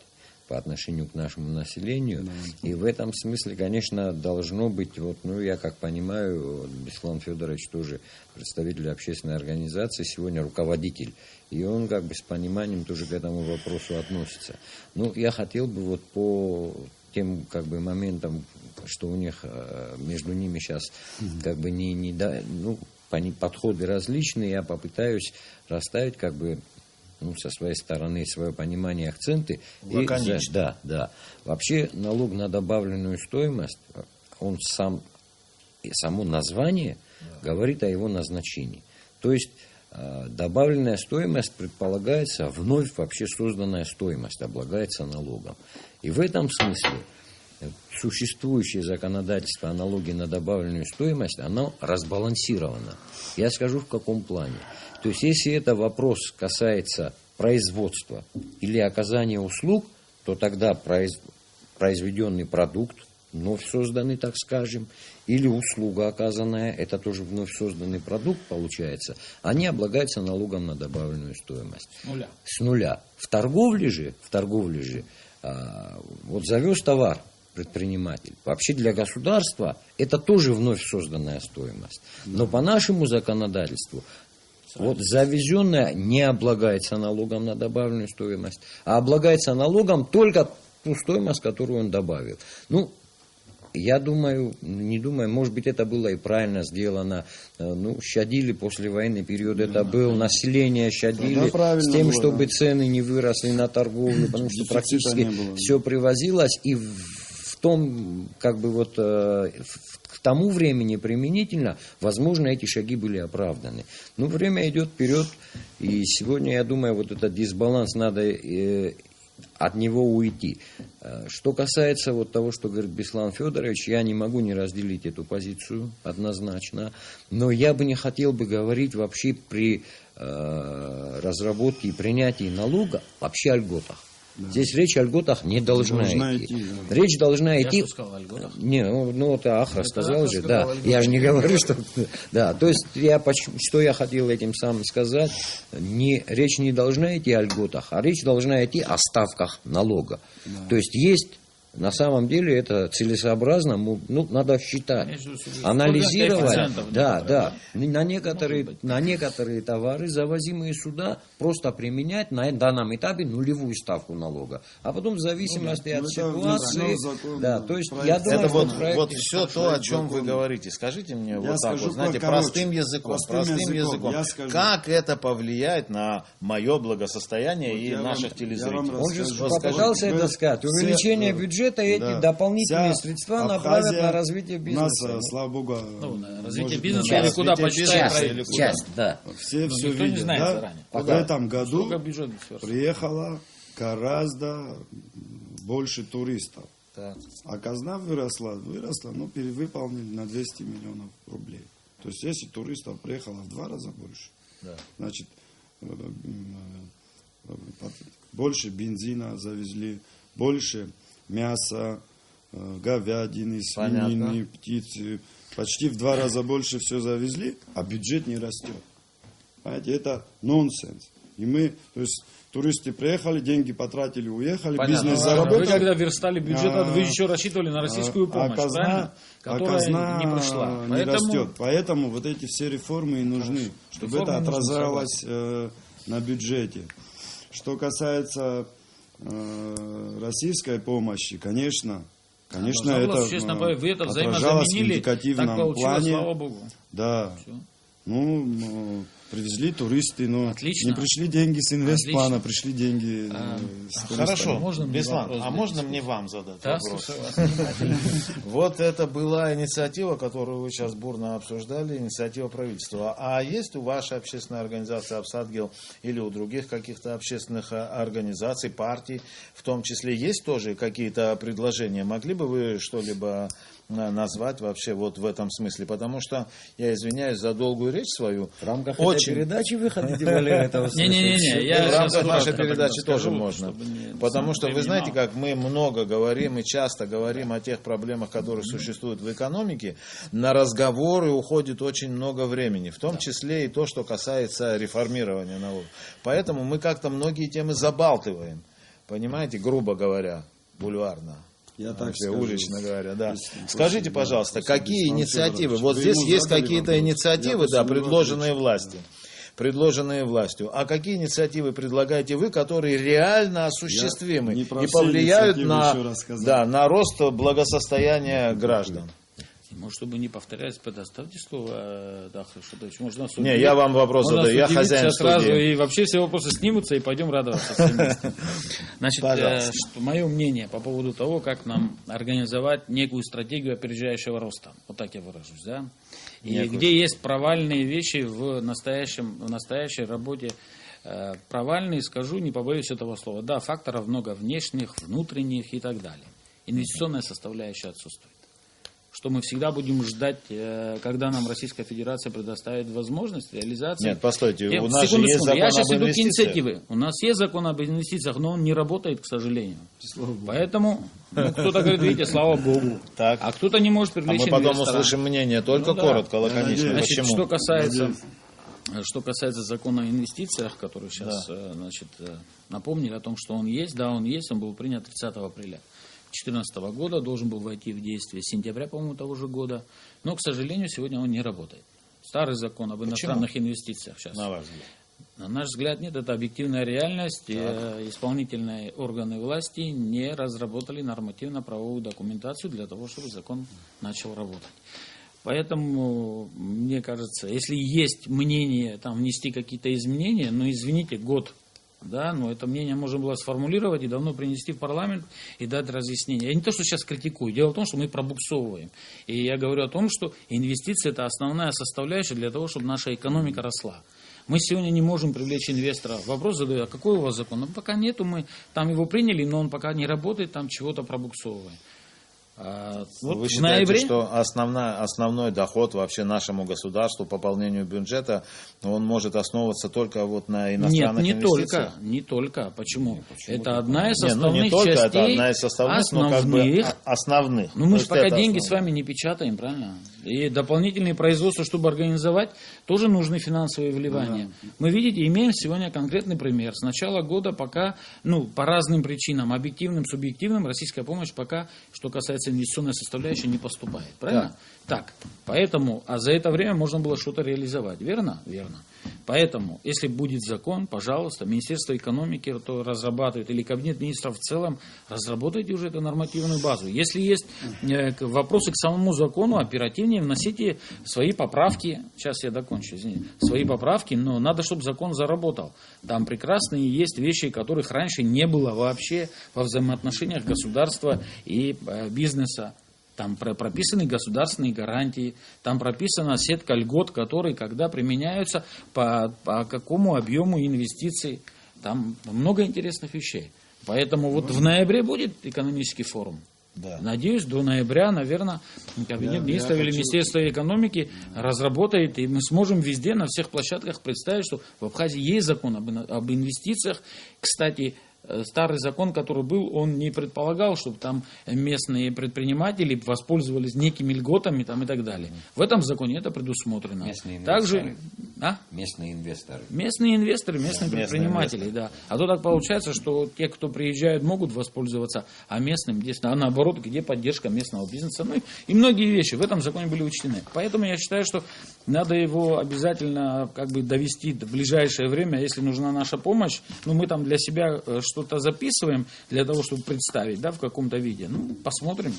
по отношению к нашему населению. И в этом смысле, конечно, должно быть, я как понимаю, Беслан Федорович тоже представитель общественной организации, сегодня руководитель, и он как бы с пониманием тоже к этому вопросу относится. Я хотел бы по тем моментам, что у них между ними сейчас подходы различные, я попытаюсь расставить со своей стороны свое понимание, акценты. Лаконично. Да. Вообще налог на добавленную стоимость, само название говорит о его назначении. То есть добавленная стоимость предполагается, вновь вообще созданная стоимость облагается налогом. И в этом смысле существующее законодательство о налоге на добавленную стоимость, оно разбалансировано. Я скажу, в каком плане. То есть, если это вопрос касается производства или оказания услуг, то тогда произведенный продукт, вновь созданный, так скажем, или услуга оказанная, это тоже вновь созданный продукт получается, они облагаются налогом на добавленную стоимость. С нуля. В торговле же завез товар предприниматель. Вообще для государства это тоже вновь созданная стоимость. Но по нашему законодательству завезенное не облагается налогом на добавленную стоимость, а облагается налогом только ту стоимость, которую он добавил. Я думаю, может быть, это было и правильно сделано. Щадили послевоенный период, это был, население щадили с тем, чтобы цены не выросли на торговлю, потому что практически все привозилось, и в том, к тому времени применительно, возможно, эти шаги были оправданы. Но время идет вперед, и сегодня, я думаю, этот дисбаланс надо от него уйти. Что касается того, что говорит Беслан Федорович, я не могу не разделить эту позицию однозначно, но я бы не хотел говорить вообще при разработке и принятии налога вообще о льготах. Да. Здесь речь о льготах не должна идти. Речь должна идти... Я что сказал о льготах? Это Ахра сказал же, да. Я же не говорю, что... Да, то есть, что я хотел этим самым сказать, речь не должна идти о льготах, а речь должна идти о ставках налога. Да. То есть На самом деле это целесообразно, надо считать, анализировать. Да. На некоторые товары, завозимые сюда, просто применять на данном этапе нулевую ставку налога. А потом в зависимости от ситуации... То есть, я думаю, это вот все то, о чем вы говорите. Скажите мне вот так вот, знаете, простым языком. Как это повлияет на мое благосостояние и наших телезрителей? Он же попытался это сказать. Увеличение бюджета, эти дополнительные средства направят на развитие бизнеса. У нас, слава богу, развитие бизнеса или куда почитать? Часть, да. Все видят, да? В этом году приехало гораздо больше туристов. Так. А казна выросла, перевыполнили на 200 миллионов рублей. То есть, если туристов приехало в 2 раза больше, значит, больше бензина завезли, больше мяса, говядины, свинины, птицы. Почти в 2 раза больше все завезли, а бюджет не растет. Понимаете, это нонсенс. И то есть, туристы приехали, деньги потратили, уехали, бизнес заработал. Вы когда верстали бюджет, вы еще рассчитывали на российскую помощь, которая не прошла. Не растет. Поэтому вот эти все реформы и нужны, чтобы это отражалось на бюджете. Что касается российской помощи, конечно, это вы это отражалось в индикативном плане. Слава Богу. Да. Все. Привезли туристы, но Отлично. не пришли деньги с инвестплана, пришли деньги с туристами. Хорошо, Беслан, можно мне вам задать вопрос? Вот это была инициатива, которую вы сейчас бурно обсуждали, инициатива правительства. А есть у вашей общественной организации Апсатгил или у других каких-то общественных организаций, партий, в том числе, есть тоже какие-то предложения? Могли бы вы что-либо назвать вообще вот в этом смысле? Потому что, я извиняюсь за долгую речь свою, в рамках этой передачи вы хотите, Валерий, этого слышать? Не-не-не, в рамках нашей передачи тоже можно. Потому что вы знаете, как мы много говорим и часто говорим о тех проблемах, которые существуют в экономике, на разговоры уходит очень много времени, в том числе и то, что касается реформирования налогов. Поэтому мы как-то многие темы забалтываем, понимаете, грубо говоря, бульварно. Я так улично говоря, да. Скажите, пожалуйста, какие инициативы? Вот здесь есть какие-то инициативы, предложенные властью. А какие инициативы предлагаете вы, которые реально осуществимы и повлияют на рост благосостояния граждан? Может, чтобы не повторять, предоставьте слово Дахру Шатовичу. Может, не, я вам вопрос задаю, я хозяин студии. И вообще все вопросы снимутся, и пойдем радоваться все вместе. Значит, мое мнение по поводу того, как нам организовать некую стратегию опережающего роста. Вот так я выражусь, да? И где есть провальные вещи в настоящей работе. Провальные, скажу, не побоюсь этого слова. Да, факторов много внешних, внутренних и так далее. Инвестиционная составляющая отсутствует. Что мы всегда будем ждать, когда нам Российская Федерация предоставит возможность реализации. Нет, постойте, у нас же есть закон об инвестициях. Инициативы. У нас есть закон об инвестициях, но он не работает, к сожалению. Поэтому кто-то говорит, видите, слава Богу. Так. А кто-то не может привлечь инвестора. А мы потом услышим мнение, только коротко, лаконично. Значит, почему? Что касается закона о инвестициях, который сейчас напомнили о том, что он есть. Да, он есть, он был принят 30 апреля. 2014 года, должен был войти в действие с сентября, по-моему, того же года, но, к сожалению, сегодня он не работает. Старый закон об иностранных инвестициях сейчас. На ваш взгляд? На наш взгляд, нет, это объективная реальность. Исполнительные органы власти не разработали нормативно-правовую документацию для того, чтобы закон начал работать. Поэтому, мне кажется, если есть мнение там, внести какие-то изменения, но, извините, год. Да, но это мнение можно было сформулировать и давно принести в парламент и дать разъяснение. Я не то, что сейчас критикую, дело в том, что мы пробуксовываем. И я говорю о том, что инвестиции – это основная составляющая для того, чтобы наша экономика росла. Мы сегодня не можем привлечь инвестора. Вопрос задаю, а какой у вас закон? Ну, пока нету, мы там его приняли, но он пока не работает, там чего-то пробуксовываем. Вы считаете, что основной доход вообще нашему государству, пополнению бюджета, он может основываться только вот на иностранных инвестициях? Нет, не только. Почему? Это одна из составных частей. Это одна из составных, но как бы основных. Ну мы же пока деньги с вами не печатаем, правильно? И дополнительные производства, чтобы организовать, тоже нужны финансовые вливания. Мы, видите, имеем сегодня конкретный пример. С начала года пока, по разным причинам, объективным, субъективным, российская помощь пока, что касается инвестиционной составляющей, не поступает. Правильно? Да. Так. Поэтому, а за это время можно было что-то реализовать. Верно? Верно. Поэтому, если будет закон, пожалуйста, Министерство экономики то разрабатывает, или Кабинет министров в целом, разработайте уже эту нормативную базу. Если есть вопросы к самому закону, оперативнее вносите свои поправки. Сейчас я докончу, извините. Свои поправки, но надо, чтобы закон заработал. Там прекрасные есть вещи, которых раньше не было вообще во взаимоотношениях государства и бизнеса. Там прописаны государственные гарантии, там прописана сетка льгот, которые когда применяются, по какому объему инвестиций. Там много интересных вещей. Поэтому вот в ноябре будет экономический форум. Да. Надеюсь, до ноября, наверное, Кабинет министров или Министерство экономики разработает, и мы сможем везде, на всех площадках представить, что в Абхазии есть закон об инвестициях. Кстати, старый закон, который был, он не предполагал, чтобы там местные предприниматели воспользовались некими льготами там, и так далее. В этом законе это предусмотрено. Местные инвесторы. Также, местные инвесторы. Местные инвесторы, местные предприниматели, да. А то так получается, что те, кто приезжают, могут воспользоваться, а местным здесь, наоборот, где поддержка местного бизнеса. И многие вещи в этом законе были учтены. Поэтому я считаю, что надо его обязательно довести в ближайшее время, если нужна наша помощь. Мы там для себя что-то записываем для того, чтобы представить, в каком-то виде. Посмотрим.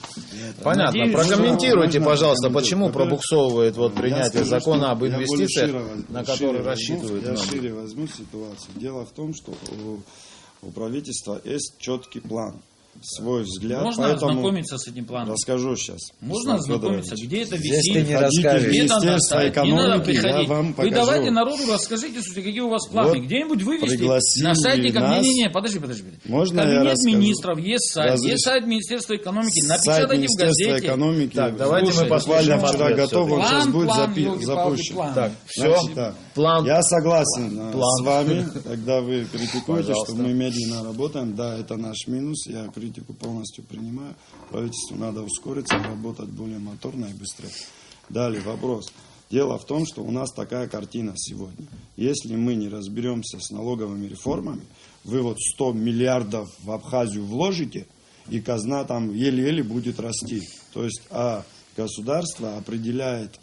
Понятно. Надеюсь, прокомментируйте, пожалуйста, почему пробуксовывает принятие закона об инвестициях, на который рассчитывают. Я шире возьму ситуацию. Дело в том, что у правительства есть четкий план, свой взгляд. Можно ознакомиться с этим планом? Расскажу сейчас. Можно ознакомиться, где это висит? Здесь ты не расскажешь. Министерство экономики, я вам покажу. Вы давайте народу расскажите, какие у вас планы. Где-нибудь вывести на сайте. Не, подожди. Можно Кабинет министров, есть сайт Министерства экономики. Напечатайте в газете. Экономики. Так, давайте мы посмотрим. Вчера готов, он сейчас будет запущен. Так, все. План. Я согласен с вами, когда вы критикуете, что мы медленно работаем. Да, это наш минус. Я критику полностью принимаю. Правительству надо ускориться, работать более моторно и быстрее. Далее вопрос. Дело в том, что у нас такая картина сегодня. Если мы не разберемся с налоговыми реформами, вы 100 миллиардов в Абхазию вложите, и казна там еле-еле будет расти. То есть, государство определяет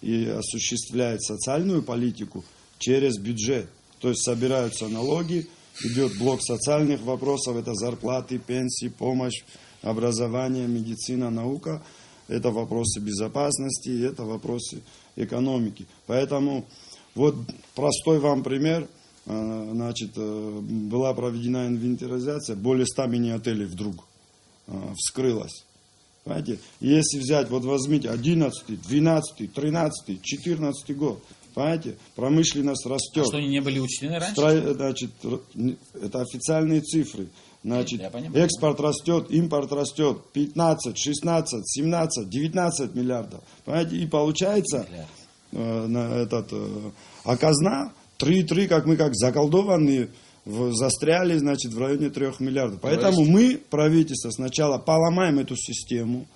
и осуществляет социальную политику через бюджет. То есть, собираются налоги, идет блок социальных вопросов, это зарплаты, пенсии, помощь, образование, медицина, наука. Это вопросы безопасности, это вопросы экономики. Поэтому простой вам пример. Была проведена инвентаризация, более 100 мини-отелей вдруг вскрылось. Понимаете? Если взять, возьмите 11, 12, 13, 14 год. Понимаете? Промышленность растет. А что они не были учтены раньше? Это официальные цифры. Экспорт растет, импорт растет. 15, 16, 17, 19 миллиардов. Понимаете? И получается, казна 3,3, как заколдованные, застряли, в районе 3 миллиардов. Поэтому мы, правительство, сначала поломаем эту систему.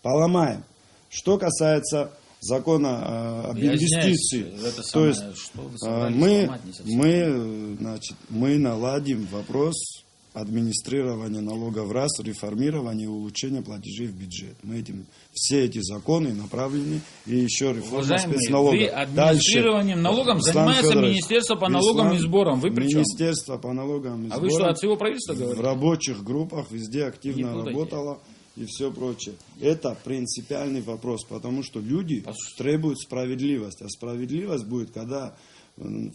Поломаем. Что касается закона об инвестициях, то есть мы наладим вопрос администрирования налогов раз, реформирования и улучшения платежей в бюджет. Все эти законы направлены, и еще реформа спецналогов. Вы администрированием налогом занимается Министерство по налогам и сборам. Вы при чем? Министерство по налогам и сборам. А вы что, от всего правительства говорите? В рабочих группах везде активно работало и все прочее. Это принципиальный вопрос, потому что люди требуют справедливости. А справедливость будет, когда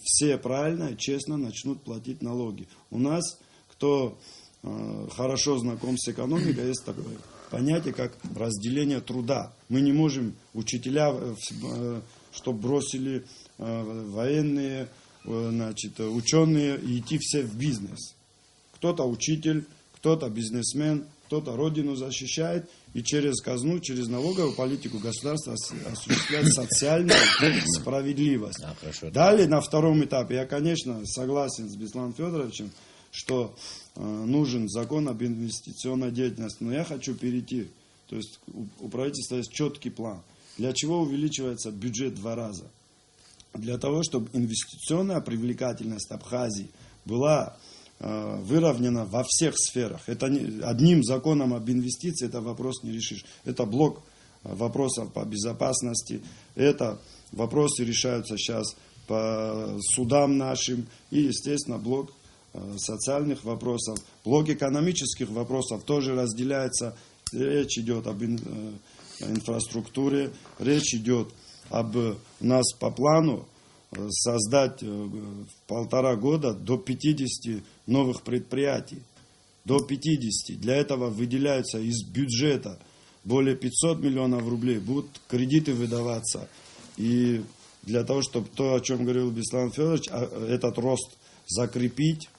все правильно и честно начнут платить налоги. У нас, кто хорошо знаком с экономикой, есть такое понятие, как разделение труда. Мы не можем учителя, чтобы бросили военные, ученые и идти все в бизнес. Кто-то учитель, кто-то бизнесмен, кто-то родину защищает и через казну, через налоговую политику государства осуществляет социальную справедливость. Далее, на втором этапе, я, конечно, согласен с Бесланом Федоровичем, что нужен закон об инвестиционной деятельности. Но я хочу перейти. То есть у правительства есть четкий план. Для чего увеличивается бюджет 2 раза? Для того, чтобы инвестиционная привлекательность Абхазии была выровнена во всех сферах. Это одним законом об инвестиции это вопрос не решишь. Это блок вопросов по безопасности, это вопросы решаются сейчас по судам нашим и, естественно, блок социальных вопросов. Блок экономических вопросов тоже разделяется. Речь идет об инфраструктуре, речь идет об у нас по плану создать в 1,5 года до 50 новых предприятий. До 50. Для этого выделяются из бюджета более 500 миллионов рублей. Будут кредиты выдаваться. И для того, чтобы то, о чем говорил Беслан Федорович, этот рост закрепить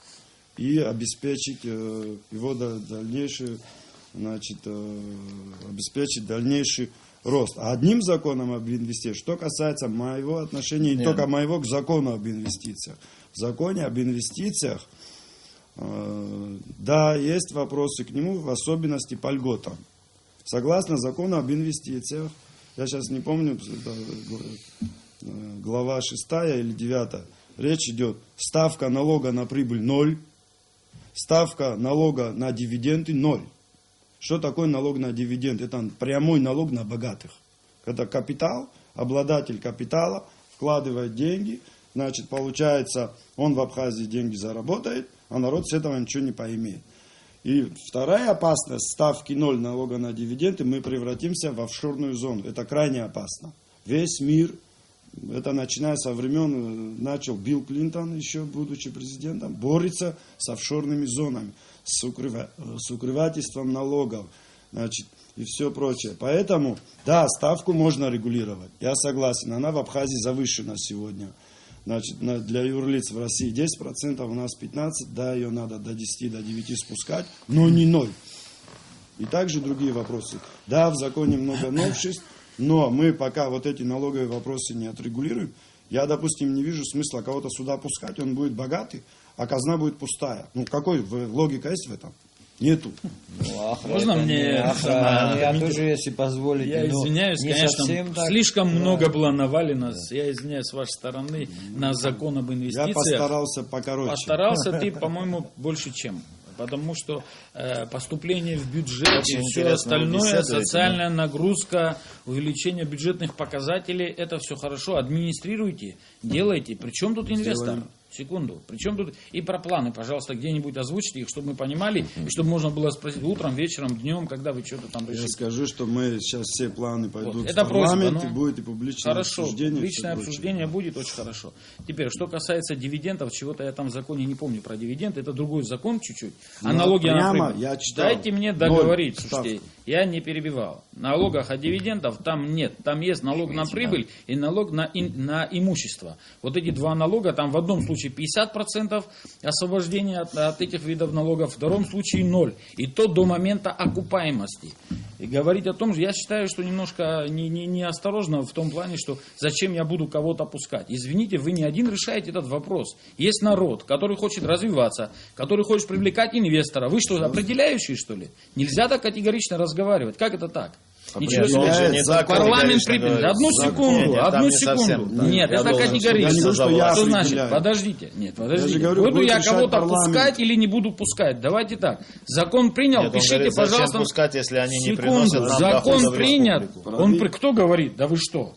и обеспечить его дальнейший, обеспечить дальнейший рост. А одним законом об инвестициях, что касается моего отношения, не только моего, к закону об инвестициях. В законе об инвестициях, да, есть вопросы к нему, в особенности по льготам. Согласно закону об инвестициях, я сейчас не помню, глава 6 или 9, речь идет, ставка налога на прибыль 0, ставка налога на дивиденды 0. Что такое налог на дивиденд? Это прямой налог на богатых. Когда капитал, обладатель капитала вкладывает деньги, значит, получается, он в Абхазии деньги заработает, а народ с этого ничего не поимеет. И вторая опасность, ставки 0 налога на дивиденды, мы превратимся в офшорную зону. Это крайне опасно. Весь мир, это начиная со времен, начал Билл Клинтон, еще будучи президентом, борется с офшорными зонами, с укрывательством налогов, значит, и все прочее. Поэтому, да, ставку можно регулировать. Я согласен, она в Абхазии завышена сегодня. Значит, для юрлиц в России 10%, у нас 15%, да, ее надо до 10, до 9 спускать, но не 0. И также другие вопросы. Да, в законе много новшеств, но мы пока вот эти налоговые вопросы не отрегулируем, я, допустим, не вижу смысла кого-то сюда пускать, он будет богатый, а казна будет пустая. Ну, какой логика есть в этом? Нету. Ну, можно мне... Я тоже, если позволите. Я извиняюсь, конечно, слишком много было навалено. Я извиняюсь с вашей стороны на закон об инвестициях. Я постарался покороче. Постарался ты, по-моему, больше чем. Потому что поступление в бюджет и все остальное, социальная нагрузка, увеличение бюджетных показателей, это все хорошо. Администрируйте, делайте. Причем тут инвестор? Секунду. Причем тут и про планы, пожалуйста, где-нибудь озвучите их, чтобы мы понимали, и чтобы можно было спросить утром, вечером, днем, когда вы что-то там решите. Я скажу, что мы сейчас все планы пойдут вот. в это парламент, просьба, и будет и публичное обсуждение. Публичное обсуждение будет очень хорошо. Теперь, что касается дивидендов, чего-то я там в законе не помню про дивиденды, это другой закон чуть-чуть. А налоги на прибыль. Я читал. Дайте мне договорить, слушайте, я не перебивал. Налогах от дивидендов там нет. Там есть налог на прибыль и налог на имущество. Вот эти два налога, там в одном случае 50% освобождения от этих видов налогов, в втором случае 0. И то до момента окупаемости. И говорить о том, я считаю, что немножко неосторожно в том плане, что зачем я буду кого-то пускать. Извините, вы не один решаете этот вопрос. Есть народ, который хочет развиваться, который хочет привлекать инвестора. Вы что, определяющие, что ли? Нельзя так категорично разговаривать. Как это так? Ничего себе. Парламент припинит. Одну секунду. Нет, это категорично. Что значит? Подождите. Нет, подождите. Буду я кого-то пускать или не буду пускать? Давайте так. Закон принял, пишите, пожалуйста. Пускать, если они не секунду. Закон принят. Кто говорит? Да вы что?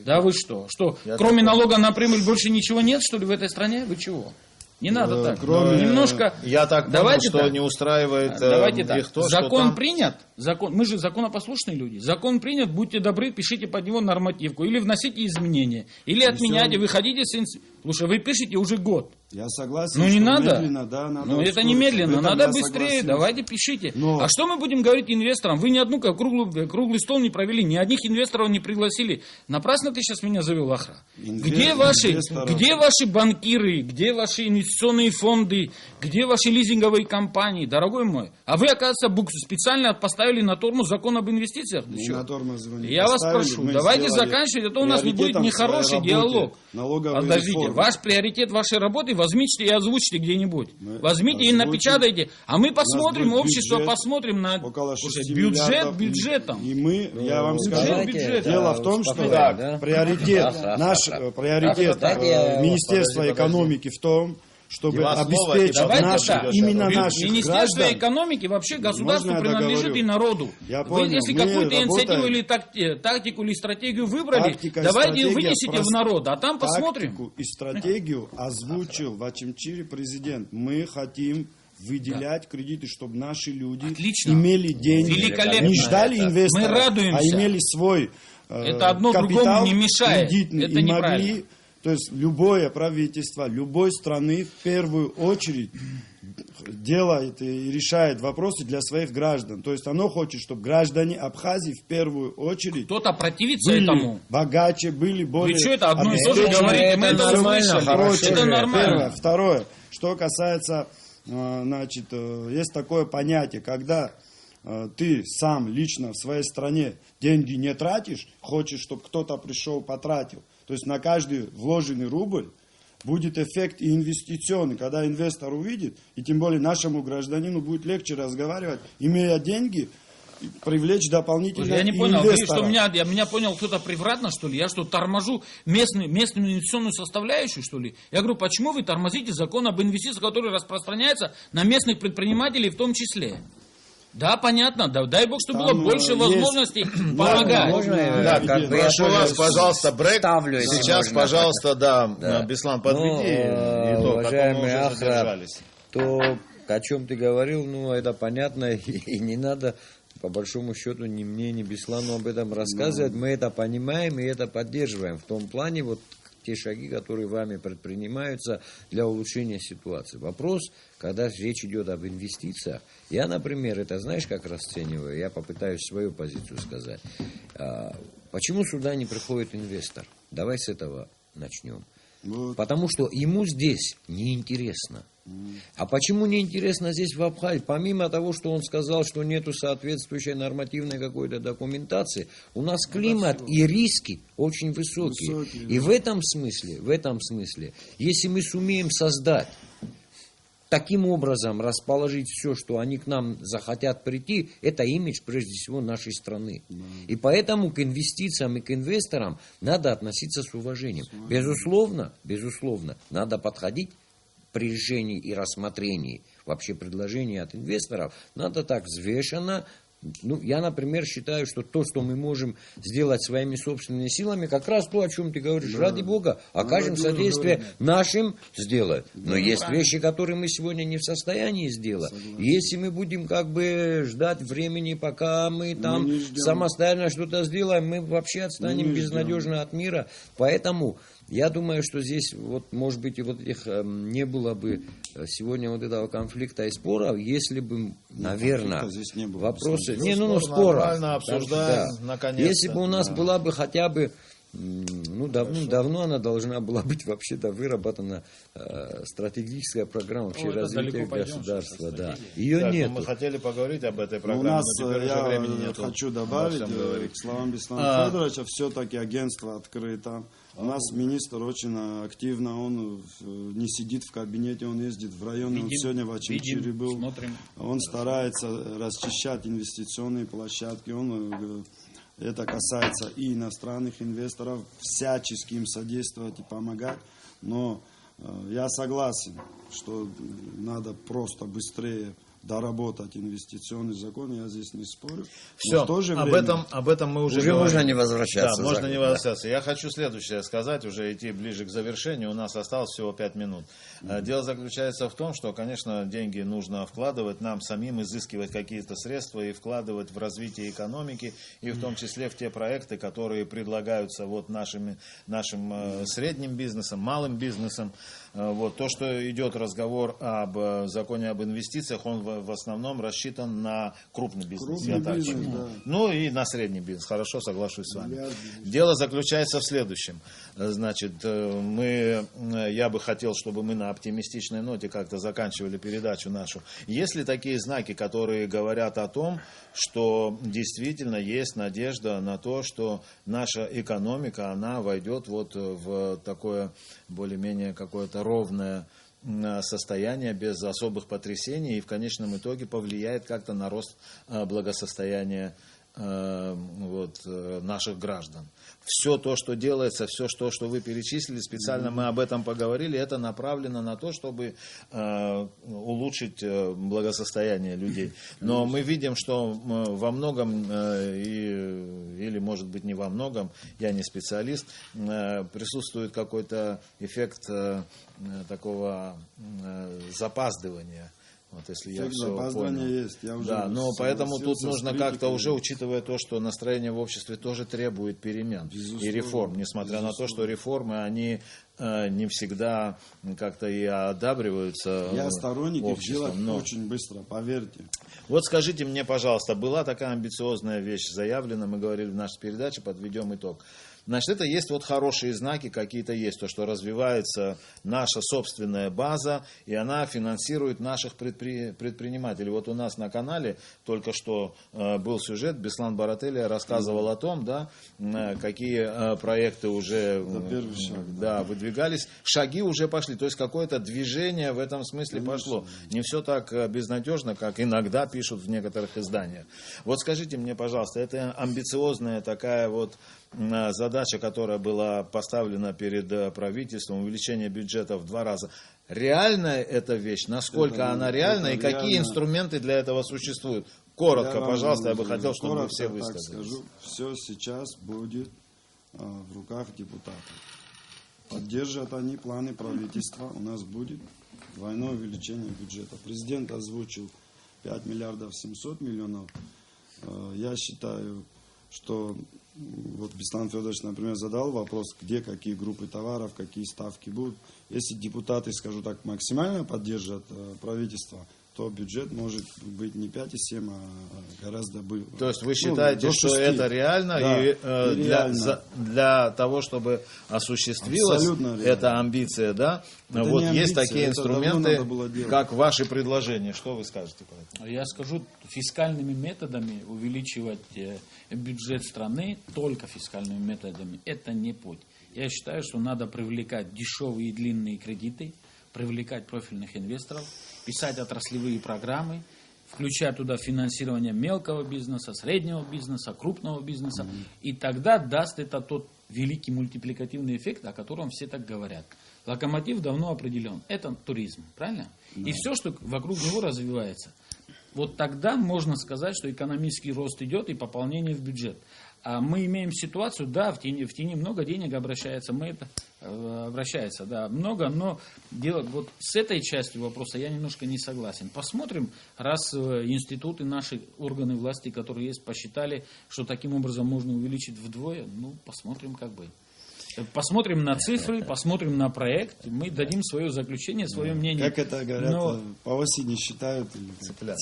Да вы что? Что, кроме налога на прибыль больше ничего нет, что ли, в этой стране? Вы чего? Не надо так. Немножко. Я так понял, что не устраивает их то, закон принят. Мы же законопослушные люди. Закон принят, будьте добры, пишите под него нормативку. Или вносите изменения. Или отменяйте, выходите с... Слушай, вы пишете уже год. Я согласен. Ну не надо. Медленно, да, надо. Ну это не медленно, надо быстрее. Давайте пишите. А что мы будем говорить инвесторам? Вы ни одну круглый стол не провели, ни одних инвесторов не пригласили. Напрасно ты сейчас меня завел, Ахра. Где ваши банкиры? Где ваши инвестиционные фонды? Где ваши лизинговые компании? Дорогой мой. А вы, оказывается, специально поставили на тормоз закон об инвестициях? Я вас прошу, давайте заканчивать, а то у нас не будет нехороший диалог. Подождите, ваш приоритет вашей работы возьмите и озвучьте где-нибудь. Возьмите и озвучим. напечатайте. А мы посмотрим, будет общество бюджет посмотрим на около 6 бюджет миллиардов. бюджетом. И мы, я вам скажу, бюджет. дело в том, что да? приоритет, наш приоритет Министерства экономики в том, чтобы обеспечить именно наших Министерство граждан. экономики вообще государству Можно я принадлежит договорю? и народу. Я Вы понял. если Мы какую-то инициативу работаем. или тактику или стратегию выбрали, Тактика и давайте стратегия вынесите в народ, а там посмотрим. Тактику и стратегию озвучил в Ачимчире президент. Мы хотим выделять кредиты, чтобы наши люди Отлично. имели деньги, Великолепно. не ждали инвесторов, Мы радуемся. а имели свой Это одно капитал другому не мешает. кредитный, Это и неправильно. могли, то есть любое правительство, любой страны в первую очередь делает и решает вопросы для своих граждан. То есть оно хочет, чтобы граждане Абхазии в первую очередь Кто-то противится были этому. богаче, были более... Вы что это одно и то же обеспеченные. говорите? Мы это нормально, услышали. хорошо. Это нормально. Первое. Второе. Что касается, значит, есть такое понятие, когда ты сам лично в своей стране деньги не тратишь, хочешь, чтобы кто-то пришел, потратил. То есть на каждый вложенный рубль будет эффект и инвестиционный. Когда инвестор увидит, и тем более нашему гражданину будет легче разговаривать, имея деньги, привлечь дополнительно Я не понял, вы инвестора. что меня понял кто-то превратно, что ли? Я что, торможу местную инвестиционную составляющую, что ли? Я говорю, почему вы тормозите закон об инвестициях, который распространяется на местных предпринимателей в том числе? Да, понятно, да, дай бог, чтобы было Там, больше есть. возможностей помогать. Можно Да, как бы я прошу тоже вас, пожалуйста, брейк. ставлю, если Сейчас, можно. пожалуйста, да, Да. Беслан, подведи итог, а то мы уважаемый уже Ахраб, задержались. то, о чем ты говорил, ну, это понятно, и не надо, по большому счету, ни мне, ни Беслану об этом рассказывать. Мы это понимаем и это поддерживаем. В том плане, вот, те шаги, которые вами предпринимаются для улучшения ситуации. Вопрос, когда речь идет об инвестициях, я, например, это знаешь, как расцениваю, я попытаюсь свою позицию сказать. Почему сюда не приходит инвестор? Давай с этого начнем. Вот. Потому что ему здесь неинтересно. А почему неинтересно здесь в Абхазии? Помимо того, что он сказал, что нету соответствующей нормативной какой-то документации, у нас климат и риски очень высокие. И в этом смысле, если мы сумеем создать, таким образом расположить все, что они к нам захотят прийти, это имидж прежде всего нашей страны. И поэтому к инвестициям и к инвесторам надо относиться с уважением. Безусловно, надо подходить при решении и рассмотрении вообще предложений от инвесторов, надо так взвешенно. Ну, я, например, считаю, что то, что мы можем сделать своими собственными силами, как раз то, о чем ты говоришь, ради Бога, окажем содействие нашим сделать. Но есть вещи, которые мы сегодня не в состоянии сделать. Если мы будем как бы ждать времени, пока мы там самостоятельно что-то сделаем, мы вообще отстанем безнадежно от мира. Поэтому я думаю, что здесь, вот, может быть, и вот этих не было бы сегодня вот этого конфликта и спора, если бы, наверное, здесь не было. вопросы... Спор нормально обсуждаем, наконец-то. Если бы у нас была бы хотя бы, ну, давно она должна была быть вообще-то выработана стратегическая программа вообще развития государства. Да. Ее Так, нет. мы хотели поговорить об этой У программе, нас, но теперь уже времени я нету. хочу добавить обо всем говорить. к словам Беслана Федоровича, все-таки агентство открыто. У нас министр очень активно, он не сидит в кабинете, он ездит в районы, он сегодня в Ачимчире был. Смотрим. Он старается расчищать инвестиционные площадки, это касается и иностранных инвесторов, всячески им содействовать и помогать. Но я согласен, что надо просто быстрее доработать инвестиционный закон, я здесь не спорю. Все, об этом мы уже говорили. Можно не возвращаться. Да, можно не возвращаться. Я хочу следующее сказать, уже идти ближе к завершению. У нас осталось всего 5 минут. Дело заключается в том, что, конечно, деньги нужно вкладывать, нам самим изыскивать какие-то средства и вкладывать в развитие экономики, и в том числе в те проекты, которые предлагаются вот нашим средним бизнесом, малым бизнесом. Вот. То, что идет разговор об законе об инвестициях, он в основном рассчитан на крупный бизнес. Да. Ну и на средний бизнес. Хорошо, соглашусь с вами. Дело заключается в следующем. Значит, я бы хотел, чтобы мы на оптимистичной ноте как-то заканчивали передачу нашу. Есть ли такие знаки, которые говорят о том, что действительно есть надежда на то, что наша экономика, она войдет вот в такое более-менее какое-то ровное состояние без особых потрясений и в конечном итоге повлияет как-то на рост благосостояния наших граждан. Все то, что делается, все то, что вы перечислили, специально мы об этом поговорили, это направлено на то, чтобы улучшить благосостояние людей. Но мы видим, что во многом, или может быть не во многом, я не специалист, присутствует какой-то эффект такого запаздывания. Вот, если я все понял. Есть, я уже но поэтому тут нужно как-то уже, учитывая то, что настроение в обществе тоже требует перемен и реформ, несмотря на то, что реформы, они не всегда как-то и одабриваются. Я сторонник их делать но... очень быстро, поверьте. Вот скажите мне, пожалуйста, была такая амбициозная вещь заявлена, мы говорили в нашей передаче, подведем итог. Значит, это есть вот хорошие знаки какие-то есть, то, что развивается наша собственная база, и она финансирует наших предпринимателей. Вот у нас на канале только что был сюжет, Беслан Барателя рассказывал о том, да, какие проекты уже выдвигались, шаги уже пошли, то есть какое-то движение в этом смысле пошло. Не все так безнадежно, как иногда пишут в некоторых изданиях. Вот скажите мне, пожалуйста, это амбициозная такая вот задача, которая была поставлена перед правительством, увеличение бюджета в 2 раза. Реальная эта вещь? Насколько она реальна и какие инструменты для этого существуют? Коротко, пожалуйста, я бы хотел, чтобы вы все высказались. Скажу, все сейчас будет в руках депутатов. Поддержат они планы правительства, у нас будет двойное увеличение бюджета. Президент озвучил 5 миллиардов 700 миллионов. Я считаю, что вот Беслан Федорович, например, задал вопрос, где какие группы товаров, какие ставки будут. Если депутаты, скажу так, максимально поддержат правительство, то бюджет может быть не 5,7, а гораздо больше. То есть вы считаете, что это реально, да, и реально. для того, чтобы осуществилась эта амбиция, да, это вот амбиция, есть такие инструменты, как ваши предложения. Что вы скажете по этому? Я скажу, фискальными методами увеличивать бюджет страны, только фискальными методами, это не путь. Я считаю, что надо привлекать дешевые и длинные кредиты, привлекать профильных инвесторов, писать отраслевые программы, включать туда финансирование мелкого бизнеса, среднего бизнеса, крупного бизнеса. И тогда даст это тот великий мультипликативный эффект, о котором все так говорят. Локомотив давно определен. Это туризм, правильно? И все, что вокруг него развивается. Вот тогда можно сказать, что экономический рост идет и пополнение в бюджет. А мы имеем ситуацию, да, в тени много денег обращается, много, но дело вот с этой частью вопроса я немножко не согласен. Посмотрим, раз институты, наши органы власти, которые есть, посчитали, что таким образом можно увеличить вдвое, посмотрим как бы. Посмотрим на цифры, посмотрим на проект, мы дадим свое заключение, свое мнение. Как это говорят, по осени считают цыплят.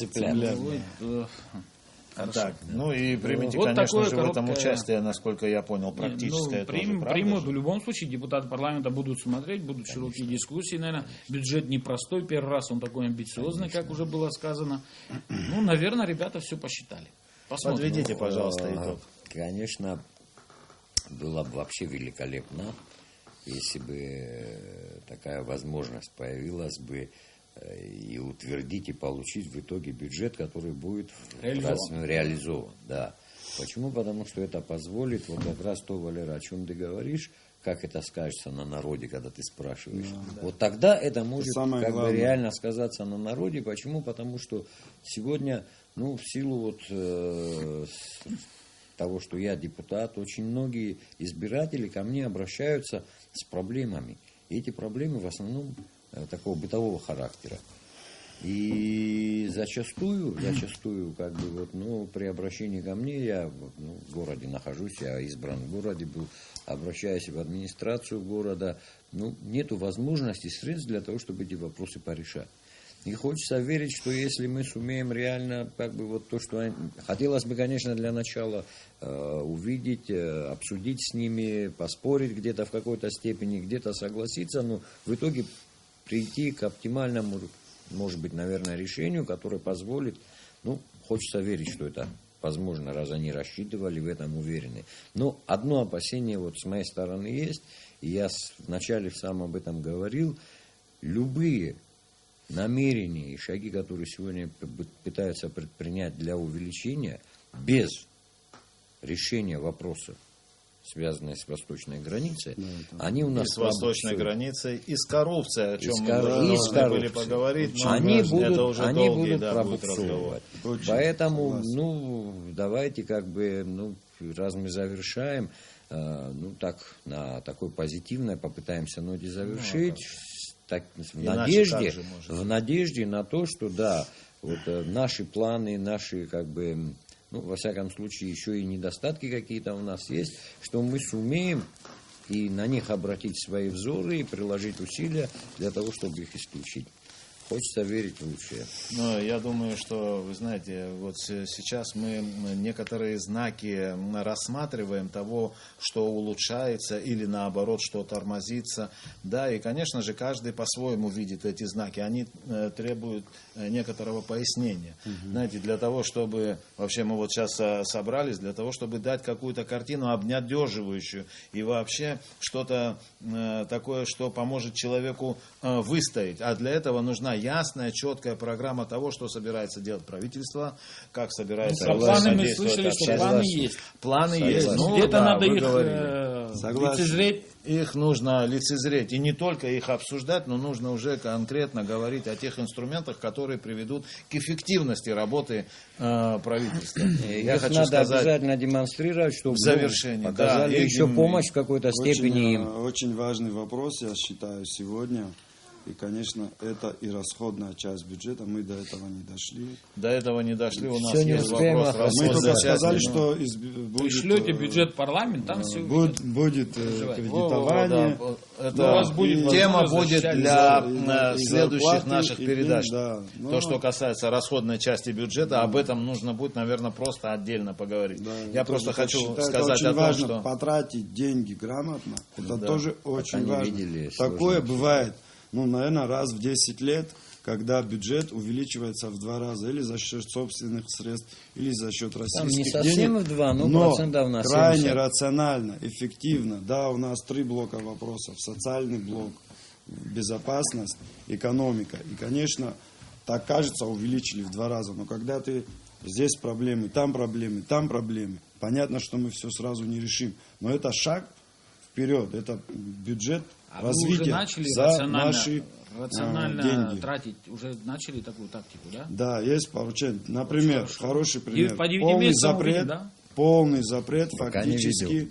Так, и примите, вот конечно же, в этом участие, насколько я понял, практическое тоже, примут, в любом случае, депутаты парламента будут смотреть, будут широкие дискуссии, наверное. Бюджет непростой, первый раз он такой амбициозный, как уже было сказано. Наверное, ребята все посчитали. Посмотрим. Подведите, пожалуйста, итог. Конечно, было бы вообще великолепно, если бы такая возможность появилась бы, и утвердить и получить в итоге бюджет, который будет реализован. Да. Почему? Потому что это позволит, вот как раз то, Валера, о чем ты говоришь, как это скажется на народе, когда ты спрашиваешь. Вот тогда это может реально сказаться на народе. Почему? Потому что сегодня, в силу того, что я депутат, очень многие избиратели ко мне обращаются с проблемами. И эти проблемы в основном такого бытового характера. И зачастую, при обращении ко мне, я в городе нахожусь, я избран в городе был, обращаюсь в администрацию города, нету возможности, средств для того, чтобы эти вопросы порешать. И хочется верить, что если мы сумеем реально, то, что хотелось бы, конечно, для начала увидеть, обсудить с ними, поспорить где-то в какой-то степени, где-то согласиться, но в итоге прийти к оптимальному, может быть, наверное, решению, которое позволит, хочется верить, что это возможно, раз они рассчитывали, в этом уверены. Но одно опасение с моей стороны есть, и я вначале сам об этом говорил, любые намерения и шаги, которые сегодня пытаются предпринять для увеличения, без решения вопросов, связанные с восточной границей, они у нас и с восточной границей, и с коррупцией, о чем мы должны были поговорить. Они будут пробуксовывать. Поэтому, давайте раз мы завершаем, на такой позитивной попытаемся ноте завершить, в надежде на то, что наши планы, наши во всяком случае, еще и недостатки какие-то у нас есть, что мы сумеем и на них обратить свои взоры и приложить усилия для того, чтобы их исключить. Хочется верить в лучшее. Но я думаю, что, вы знаете, вот сейчас мы некоторые знаки рассматриваем того, что улучшается или наоборот, что тормозится. Да, и, конечно же, каждый по-своему видит эти знаки. Они требуют некоторого пояснения. Знаете, для того, чтобы, вообще мы вот сейчас собрались, для того, чтобы дать какую-то картину обнадеживающую и вообще что-то такое, что поможет человеку выстоять. А для этого нужна ясная, четкая программа того, что собирается делать правительство, как собирается взаимодействовать общество. Планы есть. Планы есть. Где-то надо их лицезреть. Их нужно лицезреть. И не только их обсуждать, но нужно уже конкретно говорить о тех инструментах, которые приведут к эффективности работы правительства. Я хочу сказать, обязательно демонстрировать, чтобы показали еще помощь в какой-то степени им. Очень важный вопрос, я считаю, сегодня. И, конечно, это и расходная часть бюджета. Мы до этого не дошли. До этого не дошли. У нас все есть вопрос. Мы только сказали, что пришлете бюджет парламент, там все будет кредитование. Тема будет для следующих наших передач. То, что касается расходной части бюджета, об этом нужно будет, наверное, просто отдельно поговорить. Я просто хочу сказать о том, что потратить деньги грамотно, это тоже очень важно. Такое бывает. Наверное, раз в 10 лет, когда бюджет увеличивается в 2 раза, или за счет собственных средств, или за счет российских денег. Не совсем в 2, но процентов на 70. Крайне рационально, эффективно. Да, у нас 3 блока вопросов. Социальный блок, безопасность, экономика. И, конечно, так кажется, увеличили в 2 раза. Но когда ты здесь проблемы, там проблемы, понятно, что мы все сразу не решим. Но это шаг вперед, это бюджет. Вы уже начали рационально деньги. Тратить, уже начали такую тактику, да? Да, есть поручение. Например, хороший пример. По полный запрет пока фактически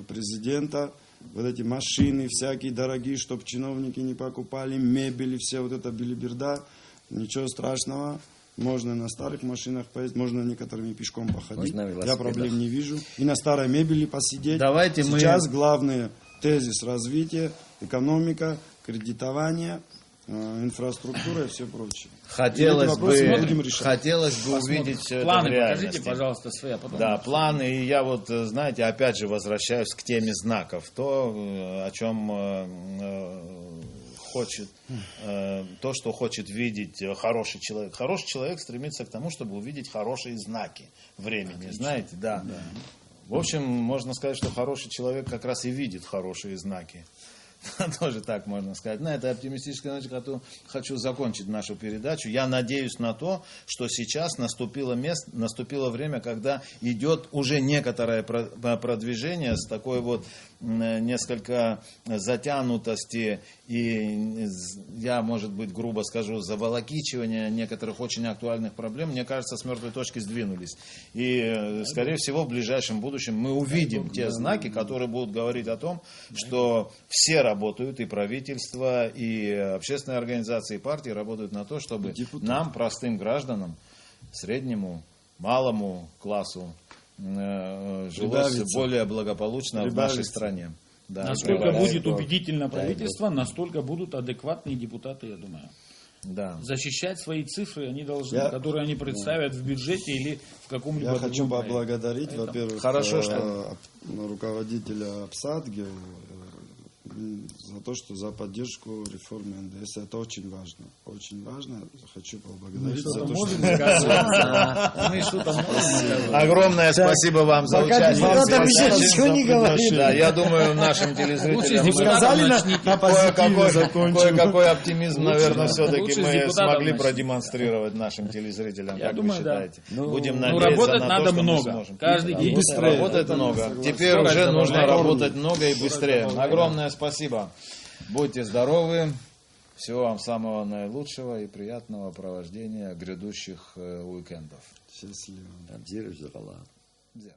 президента. Вот эти машины всякие дорогие, чтобы чиновники не покупали, мебели, все вот это билиберда. Ничего страшного. Можно на старых машинах поездить, можно некоторыми пешком походить. Я проблем не вижу. И на старой мебели посидеть. Сейчас главное тезис развития, экономика, кредитование, инфраструктура и все прочее. Хотелось бы увидеть все это в реальности. Покажите, пожалуйста, свои, а потом... Да, планы. И я вот, знаете, опять же возвращаюсь к теме знаков. То, о чем то, что хочет видеть хороший человек. Хороший человек стремится к тому, чтобы увидеть хорошие знаки времени. Отлично. Знаете, да. В общем, можно сказать, что хороший человек как раз и видит хорошие знаки. Тоже так можно сказать. На этой оптимистической ноте хочу закончить нашу передачу. Я надеюсь на то, что сейчас наступило время, когда идет уже некоторое продвижение с такой вот несколько затянутости и, я, может быть, грубо скажу, заволокичивания некоторых очень актуальных проблем. Мне кажется, с мертвой точки сдвинулись. И, скорее всего, в ближайшем будущем мы увидим те знаки, которые будут говорить о том, что все работают, и правительство, и общественные организации, и партии работают на то, чтобы нам, простым гражданам, среднему, малому классу, жилось более благополучно в нашей стране. Да, насколько будет убедительно правительство, настолько будут адекватные депутаты, я думаю. Да. Защищать свои цифры они должны, которые они представят в бюджете или в каком-либо другом проекте. Я хочу поблагодарить, во-первых, руководителя АПСАТГИ за то, что за поддержку реформы НДС. Это очень важно. Очень важно. Хочу поблагодарить за то, что... Мы что-то можем. Огромное спасибо вам за Пока участие. депутатам еще Спасибо. ничего не говорили. Да, я думаю, нашим телезрителям Сказали на позитиве закончим. кое-какой оптимизм, наверное, все-таки Лучше с мы депутатом смогли начнем. продемонстрировать нашим телезрителям. Я Как думаю, вы да. считаете? Будем Ну, надеяться работать на надо то, что мы много. сможем. Каждый день. Работать много. Теперь Скорость уже нужно добавляем. работать много и быстрее. Огромное спасибо. Будьте здоровы. Всего вам самого наилучшего и приятного провождения грядущих уикендов. Счастливо. Абзир Зерала. Взять.